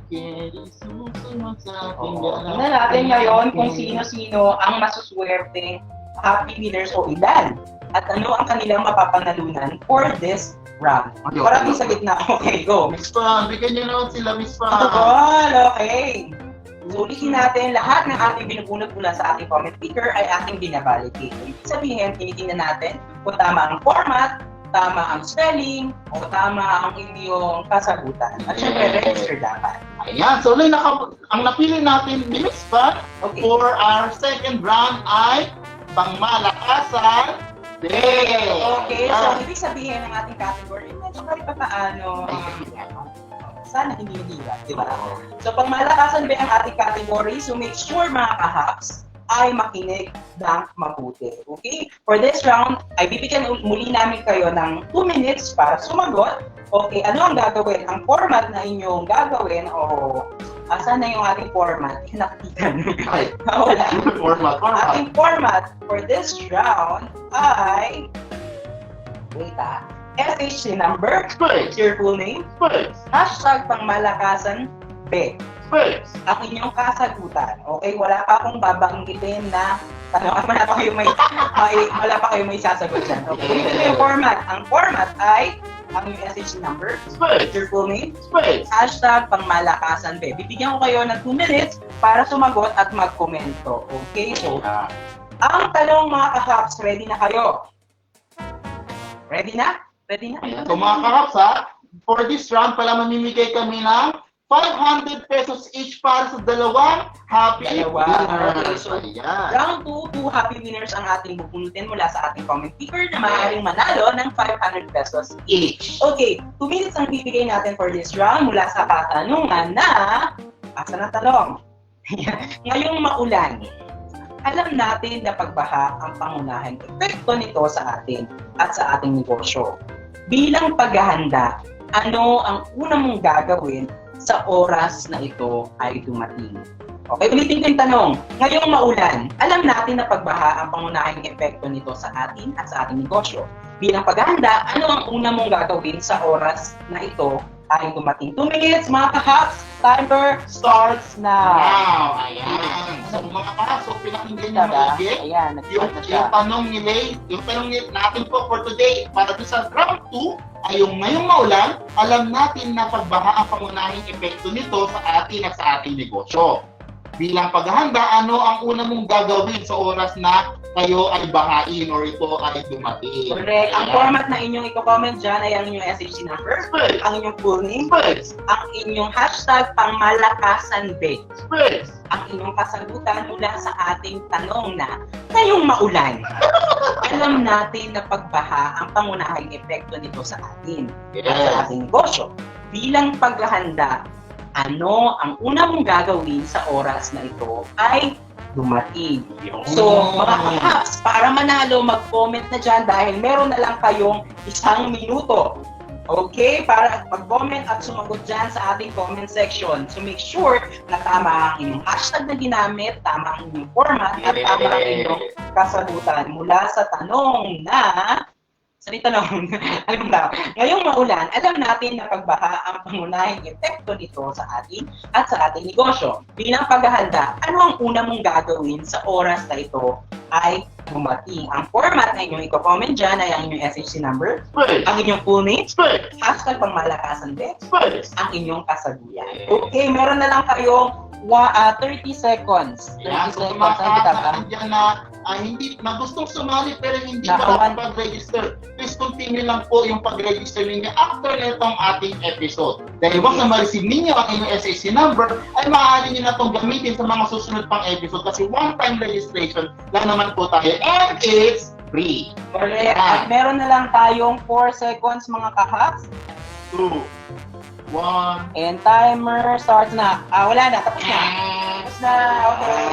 Keri, susunod sa ating galaw. Tingnan natin ngayon kung sino-sino ang masuswerte happy winners o ilan. At ano ang kanilang mapapanalunan for this round. Parating sa gitna. Okay, go. Miss Pang, bigyan niyo naman sila, Miss Pang. Okay. So, ulitin natin, lahat ng ating binubunot mula sa ating comment picker ay ating binabalidate. Ibig sabihin, tinitingnan natin kung tama ang format, tama ang spelling, o tama ang inyong kasagutan. At syempre, register dapat. Ayan, so ang napili natin ni Miss Pang for our second round ay pangmalakasan. Okay, so ibig sabihin ng ating category, medyo kahit pa paano, sana hindi hirap, di ba? So pag malakasan ba ang ating category, so make sure mga kahaps ay makinig ng mabuti. Okay? For this round, ay bibigyan muli namin kayo ng 2 minutes para sumagot. Okay, ano ang gagawin? Ang format na inyong gagawin, asan na yung ating format? Nakikita. Wala. Format. Ating format for this round ay SHC number, Space. your full name, Space. hashtag pangmalakasan B. Space. Ang inyong kasagutan. Okay, wala pa akong babanggitin na wala pa kayo may sasagot dyan. Okay, ito yung format. Ang format ay ang yung SHC number, Space. your full name, Space. hashtag pangmalakasan B. Bibigyan ko kayo ng 2 minutes para sumagot at magkomento. Okay, so ang tanong mga kahaps, ready na kayo? Ready na? Ready na? So mga kahaps for this round pala mamimigay kami ng 500 pesos each para sa dalawang happy winners. Okay, so Ayan. round 2, 2 happy winners ang ating bubunutin mula sa ating comment picker na maaaring manalo ng 500 pesos Each. Okay, 2 minutes ang bibigay natin for this round mula sa katanungan na, asa na tanong? Ngayong maulan, alam natin na pagbaha ang pangunahing epekto nito sa atin at sa ating negosyo. Bilang paghahanda, ano ang una mong gagawin sa oras na ito ay dumating? Okay, ulitin ko yung tanong. Ngayong maulan, alam natin na pagbaha ang pangunahing epekto nito sa atin at sa ating negosyo. Bilang paghahanda, ano ang una mong gagawin sa oras na ito ay dumating? 2 minutes, mga kahaps. Timer starts now. Wow, ayan. So mga kahaps, so pinakinggan nyo maigi. Ayan, Yung nag-start na siya. tanong ni Lay, yung tanong natin po for today, para doon sa round 2, ay yung ngayong maulan, alam natin na pagbaha ang pangunahing epekto nito sa atin at sa ating negosyo. Bilang paghahanda, ano ang una mong gagawin sa oras na kayo ay bahain or ito ay dumating? Correct. Ang Ayan. format na inyong i-comment dyan ay ang inyong SHC number, Space. ang inyong full name, Space. ang inyong hashtag pangmalakasan B. Space. Ang inyong kasagutan mula sa ating tanong na, ngayong maulan, alam natin na pagbaha ang pangunahing epekto nito sa atin at sa Yes. ating negosyo. Bilang paghahanda, ano ang una mong gagawin sa oras na ito ay dumating. So, mga kahaps, para manalo, mag-comment na dyan dahil meron na lang kayong 1 minuto. Okay? Para mag-comment at sumagot dyan sa ating comment section. So, make sure na tama ang inyong hashtag na ginamit, tama ang inyong format, at tama ang inyong kasagutan mula sa tanong na... Sorry, tanong. Alam mo, ngayong maulan, alam natin na pagbaha ang pangunahing epekto nito sa atin at sa ating negosyo. Bilang paghahanda, ano ang una mong gagawin sa oras na ito ay dumating? Ang format na inyong i-comment dyan ay ang inyong SHC number, Space. ang inyong full name, Space. hashtag pangmalakasan din, Space. ang inyong kasagutan. Okay, meron na lang kayong 30 seconds. 30 Yan, so seconds mga ang kita pa. kahaps dyan na gustong sumali pero hindi Nakawan. pa pag-register. Please continue lang po yung pag-register ninyo after nitong ating episode. Dahil once na ma-receive ninyo ang inyong SHC number, ay maaari nyo na itong gamitin sa mga susunod pang episode kasi one-time registration lang naman po tayo and it's free. Correct. Yan. At meron na lang tayong 4 seconds mga kahaps. 2, 1, And timer starts na. Wala na. Tapos na. Tapos na. Okay.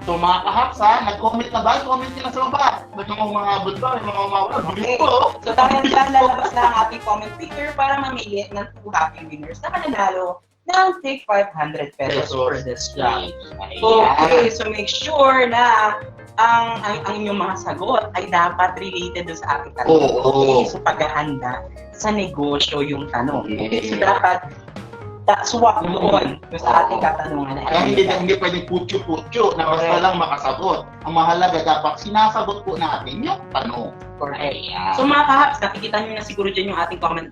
So mga kahaps nag-comment na ba? Comment nyo na sa baba. Ba't yung mga abot ba? Yung mga umawala. Okay. Bilis po. So dahil dyan, lalabas na ang ating comment picker para mamili ng 2 happy winners na mananalo ng take 500 pesos for this job. Ayan. Okay, so make sure na ang inyong mga sagot ay dapat related doon sa ating tanong. Oo. Okay, so paghahanda sa negosyo yung tanong. Okay, so Yeah. dapat swak doon sa ating katanungan. Kaya hindi pwedeng putyo-putyo na basta lang makasagot. Ang mahalaga dapat sinasagot po natin yung tanong. Correct. Ayan. So mga kahaps, nakikita nyo na siguro dyan yung ating comment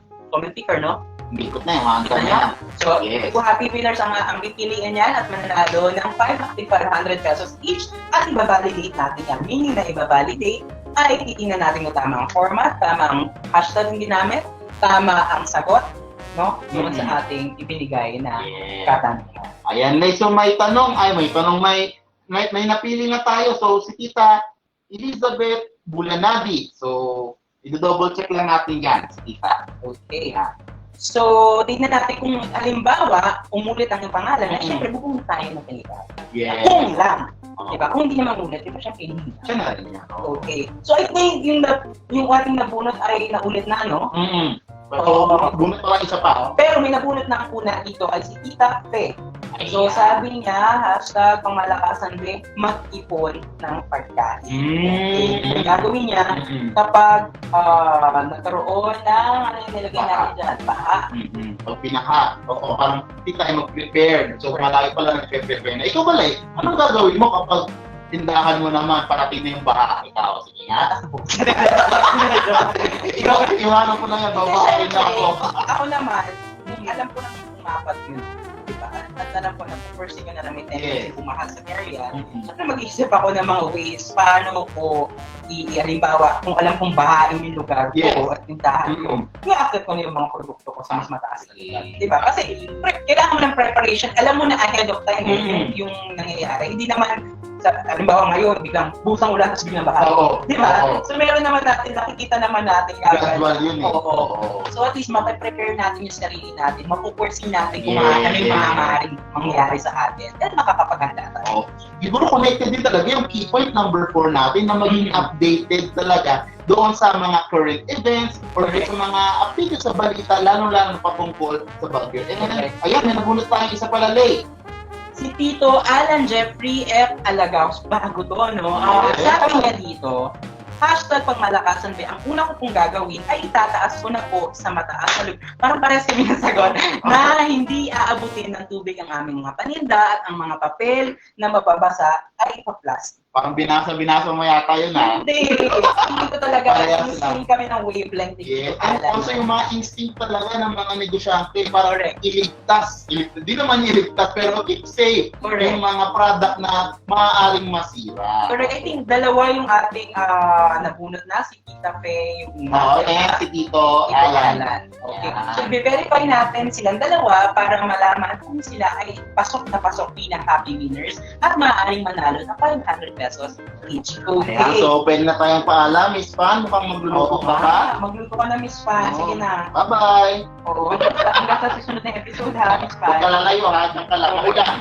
picker, no? Bikot na yung hanggang na. So, Yes. kung happy winners ang pipiliin yan at mananalo ng 500 pesos each at ibabalidate natin yan. Meaning na ibabalidate ay titingnan natin kung tama ang format, tama ang hashtag yung ginamit, tama ang sagot, no? Doon sa ating ibinigay na Yes. katanungan. Ayan, so may napili na tayo. So, si Tita Elizabeth Bulanadi. So, i-double check lang natin yan, si Tita. Okay. So, tingnan natin kung halimbawa, umulit ang iyong pangalan, na syempre bubunod tayo ng pilihan. Yes. Kung lang. Diba? Kung hindi naman ulit, diba syempre hindi. Siya na rin yan. Okay. So, I think yung ating nabunot ay naulit na, no? So, bunot pa lang isa pa. Pero may nabunot na ang una dito ay si Tita Fe. So, sabi niya, hashtag pamalakasan din, mag-ipon ng pagkain. Ang gagawin niya, kapag nagkaroon ng, ano yung nilagay natin dyan, baha. Pag pinaha, o parang hindi tayo mag-prepare. So, malayo pala nag-prepare na. Ikaw pala anong gagawin mo kapag tindahan mo naman, parating na yung baha? Ikaw, sige nga. Ikaw, iwanan ko na yan, babahin na ako. Ako naman, alam ko na kung umapat yun. Diba? At alam ko na kung first thing na may tendency bumahal sa area, siyempre mag-iisip ako ng mga ways paano ko halimbawa, kung alam kong bahain yung lugar ko at tindahan ko, i-accept ko na yung mga produkto ko sa mas mataas na lugar. Diba? Kasi kailangan mo ng preparation, alam mo na ahead of time yung nangyayari. Hindi naman halimbawa ngayon, biglang busang ulan tapos biglang baha. Diba? So meron naman natin, nakikita naman natin Gradual yun eh. Oo. So at least mape-prepare natin yung sarili natin, mapuporsin natin kung ano yung mga maaaring mangyayari sa atin. Then makakapaghanda tayo. Siguro connected din talaga yung key point number 4 natin na maging updated talaga doon sa mga current events or sa mga updates sa balita, lalo-lalo na patungkol sa bagyo. Ayan, may nabunot tayong isa pala, Lay. Si Tito Alan Jeffrey F. Alagaos, bago to, no? Sabi niya dito, hashtag pagmalakasan ba, ang una ko pong gagawin ay itataas ko na po sa mataas na lugar. Parang parehas kami ng sagot na hindi aabutin ng tubig ang aming mga paninda at ang mga papel na mababasa ay ipa-plastic. Parang binasa mo yata yun, ha? Hindi ko talaga. Hindi kami ng wavelength. Yes. Also yung mga instinct talaga ng mga negosyante para iligtas. Hindi naman iligtas, pero keep safe yung mga product na maaaring masira. Correct. I think dalawa yung ating nabunot na, si Tita Fe, yung si Tito Alan. Okay. So, i-verify natin silang dalawa para malaman kung sila ay pasok na pasok bilang happy winners at maaaring manalo ng 500 pesos each. Okay. So, pwede na tayong paalam. Miss Fan, mukhang magluluto ka ba? Magluto ka na, Miss Fan. Sige na. Bye-bye. Oo. Hanggang sa susunod na episode, ha, Miss Fan. Huwag ka lalayo, ha? Diyan ka lang. Ulan.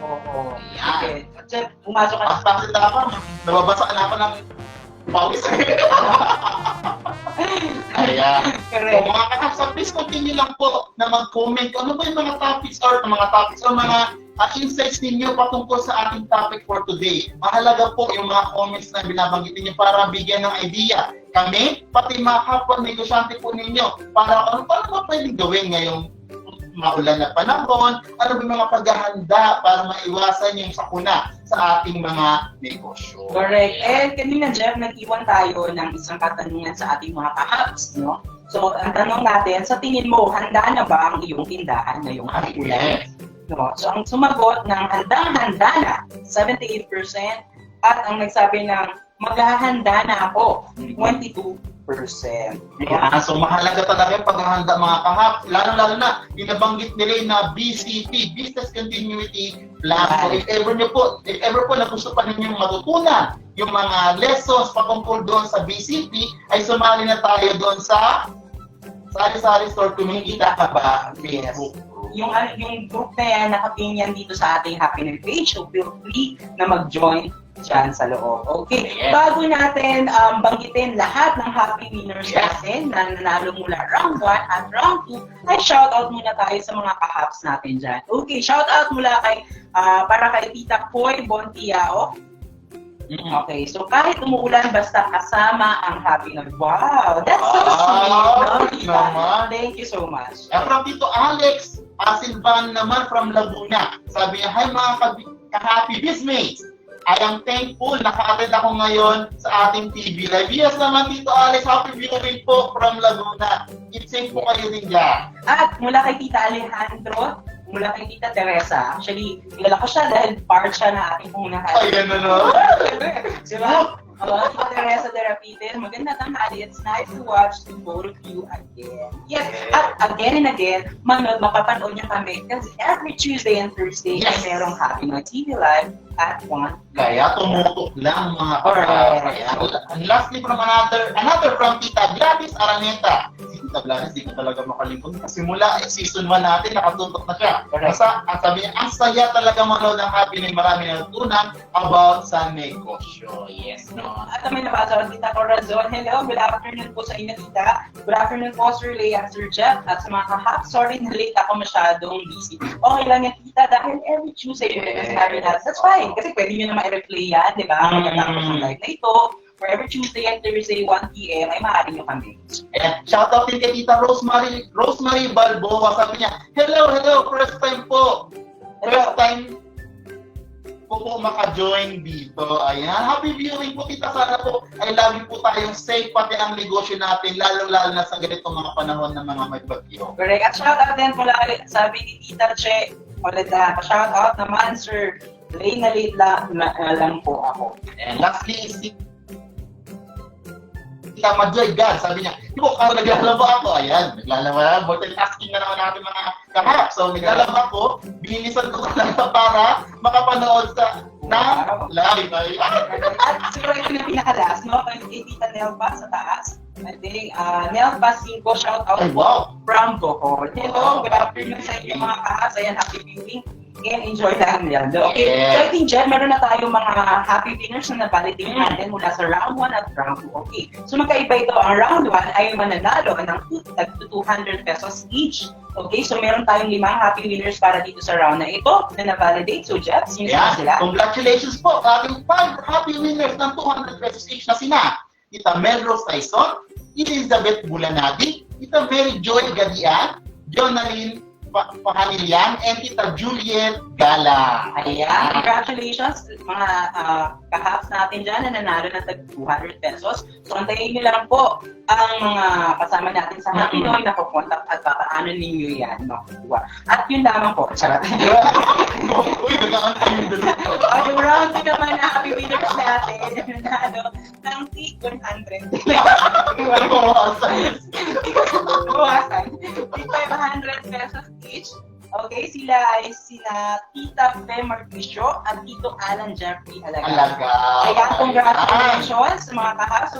Oo. Ayan. Okay. Pumasok ka na. Basta sila ako, nababasa na ako ng pawis. Ayan. Correct. So, mga kakapsa, please continue lang po na mag-comment kung ano ba yung mga topics or mga insights ninyo patungkol sa ating topic for today. Mahalaga po yung mga comments na binabanggit ninyo para bigyan ng idea. Kami, pati mga kapwa negosyante po ninyo, para ano ba pwedeng gawin ngayong maulan na panahon, ano ba yung mga paghahanda para maiwasan yung sakuna sa ating mga negosyo. Correct. And kanina, Jeff, nag-iwan tayo ng isang katanungan sa ating mga kahaps, no? So, ang tanong natin, sa tingin mo, handa na ba ang iyong tindahan ngayong ulan? No? So, ang sumagot ng handang-handa na, 78%, at ang nagsabi ng maghahanda na ako, 22%. Yeah, so mahalaga talaga yung paghahanda mga kahap. Lalo-lalo na, binabanggit nila na BCP, Business Continuity Plan. So if ever po na gusto pa ninyong matutunan yung mga lessons patungkol doon sa BCP, ay sumali na tayo doon sa Sari-Sari Store Community. Ka ba? Yes. Yung group na yan, nakapin yan dito sa ating Happy New page. So feel free na mag-join dyan sa loob. Okay, Yes. bago natin banggitin lahat ng happy winners Yes. natin na nanalo mula round 1 at round 2, ay shoutout muna tayo sa mga kahaps natin dyan. Okay, shoutout mula kay, para kay Tita Koy Bontiao. Okay, so kahit umuulan, basta kasama ang happy na. Wow, that's so sweet. No, Tita? naman. Thank you so much. From Tito Alex Silvan naman from Laguna. Sabi niya, hi mga ka-happy Bizmates. I am thankful naka-attend ako ngayon sa ating TV live. Yes naman Tito Alex, happy viewing po from Laguna. Keep safe po kayo din dyan. At mula kay Tita Alejandro, mula kay Tita Teresa. Actually, kilala ko siya dahil part siya na ating unang Ayan na no. Diba? Tita Teresa de Rapides, maganda tanghali. It's nice to watch the both of you again. Yes, at again and again, mapapanood niyo kami kasi every Tuesday and Thursday Yes. ay merong Happy Noy TV Live at 1. Kaya tumutok lang mga Correct. And lastly from another from Tita Gladys Araneta. Si Tita Gladys, di ko talaga makalimutan. Kasi mula season 1 natin, nakatutok na siya. Correct. Ang sabi niya, ang saya talaga manood ng Happy Noy. Marami natutunan about sa negosyo. Yes, no? At may nabasa ko, Tita Corazon. Hello, good afternoon po sa inyo, Tita. Good afternoon po, Sir Leah, Sir Jeff. At sa mga kahap, sorry na late ako masyadong busy. Okay lang yan, Tita, dahil every Tuesday, sinabi natin, that's fine. Kasi pwede nyo na ma-replay yan, di ba? Pagkatapos ng live na ito, for every Tuesday and Thursday, 1 p.m., ay maaari nyo kami. Ayan, shoutout din kay Tita Rosemary Balboa. Sabi niya, hello, first time po. First time po maka-join dito. Ayan, happy viewing po Tita. Sana po ay lagi po tayong safe pati ang negosyo natin, lalo na sa ganitong mga panahon ng mga may bagyo. Correct. At shoutout din mula, sabi ni Tita Che, ulit na, shoutout naman, Sir, late na late lang po ako. And lastly is Tita Majoy God. Sabi niya, di po, naglalaba ako. Ayan, naglalaba. Multitasking na naman natin mga kahap. So, naglalaba ko, binilisan ko talaga para makapanood sa live. At siguro ito na pinakalas, no? Kay Tita Nelpa sa taas. I think, Nelpa 5, shoutout Ay, wow. from Bohol. Hello, good afternoon sa inyo mga kahas. Ayan, happy viewing. And enjoy lang yan. Okay, Yes. so I think, Jen, meron na tayong mga happy winners na nabalidate natin mula sa round 1 at round 2. Okay, so magkaiba ito. Ang round 1 ay mananalo ng 200 pesos each. Okay, so meron tayong 5 happy winners para dito sa round na ito na nabalidate. So, Jeff, sino sila? Congratulations po sa ating 5 happy winners ng 200 pesos each na sina Tita Melrose Tyson, Elizabeth Bulanadi, Tita Mary Joy Gadian, Jonalyn Pahanilian, and Tita Juliet Gala. Ayan, congratulations mga kahaps natin dyan na nanalo ng tag 200 pesos. So, antayin nyo lang po ang mga kasama natin sa Happy Noy na kukontak at papaano ninyo yan makukuha. At yun lamang po. Charot. Uy, nag-aantay yung dalawa. Yung round 2 naman na happy winners natin, nanalo ng tig 100. Buwasan. Tig 500 pesos each. Okay, sila ay sina Tita Fe Marquisio at Tito Alan Jeffrey Alaga. Kaya congratulations sa mga kahaps.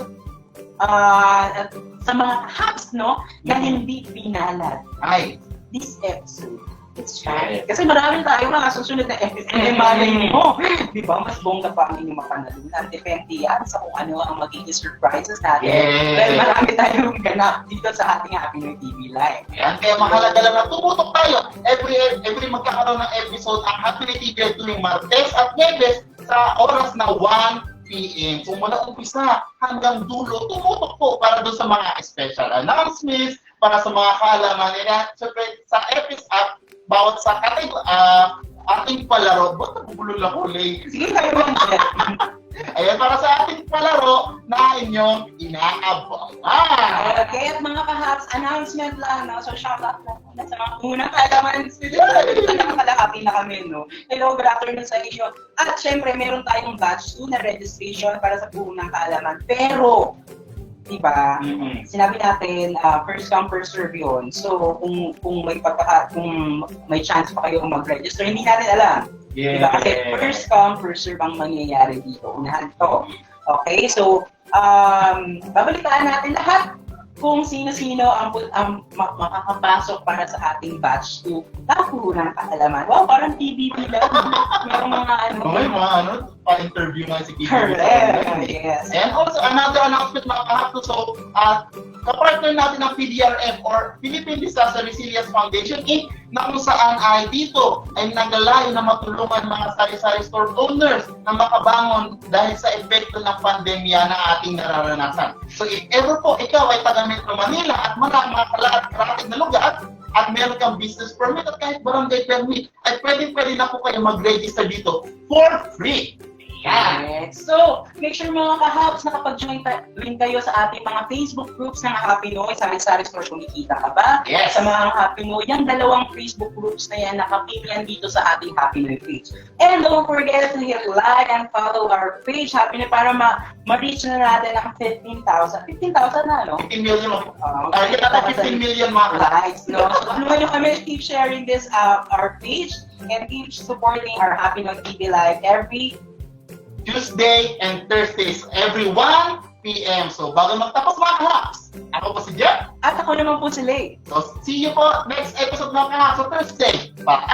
At sa mga kahaps, no, na hindi pinalad Ay, this episode. It's right. Kasi marami tayo mga susunod na episode. Malay mo, di ba? Mas bongga pa ang inyong mapanalunan. Depende yan sa kung ano ang magiging surprises natin. Yes. Dahil marami tayong ganap dito sa ating Happy Noy TV Live. yan. Kaya mahalaga lang na tumutok tayo. Every magkakaroon ng episode ang Happy Noy TV tuwing Martes at Webes sa oras na 1 p.m. So mula umpisa hanggang dulo, tumutok po para doon sa mga special announcements, para sa mga kaalaman nila. Siyempre, sa episode at bawat sa ating palaro, ba't nabubulol ako, Lay? Sige, tayo lang. Ayan, para sa ating palaro na inyong inaabangan. Okay, at mga kahaps, announcement lang, no? So, shout out lang muna sa mga unang kalaman sila. Nakakalakapi na kami, no? Hello, good afternoon sa inyo. At syempre, meron tayong batch 2 na registration para sa unang kaalaman. Pero, diba, sinabi natin, first come, first serve yun. So, kung may chance pa kayo mag-register, hindi natin alam. Yeah. Diba? Kasi first come, first serve ang mangyayari dito. Unahan to. Okay, so, babalitaan natin lahat kung sino-sino ang makakapasok para sa ating batch 2 na unang kaalaman. Wow, parang TVP lang. Merong mga ano. Okay, mga ano, pa-interview na si Kiki. Correct. Yes. And also, another announcement mga kahapto. So, kapartner natin ng PDRF or Philippine Disaster Resilience Foundation Inc. na kung saan ay dito ay nagalayo na matulungan mga sari-sari store owners na makabangon dahil sa epekto ng pandemya na ating nararanasan. So, if ever po ikaw ay taga Metro Manila at mga kalahati na lugar, at meron kang business permit at kahit barangay permit, ay pwede na po kayo mag-register dito for free. Yan. So, make sure mga ka-hubs, nakapag-join rin kayo sa ating mga Facebook groups ng Happy Noy. Sari-sari store, kumikita ka ba? Yes. Sa mga Happy Noy, yung dalawang Facebook groups na yan, nakapin yan dito sa ating Happy Noy page. And don't forget to hit like and follow our page, Happy Noy, para ma-reach na natin ang 15,000. 15,000 na, no? 15 million. Target natin 15 million mga likes, no? So, tulungan nyo kami, keep sharing this our page and keep supporting our Happy Noy TV Live every Tuesday and Thursdays every 1 p.m. So, bago magtapos mga kahaks, ako po si Jeff. At ako naman po si Lay. So, see you po next episode ng kahaks sa Thursday. Bye!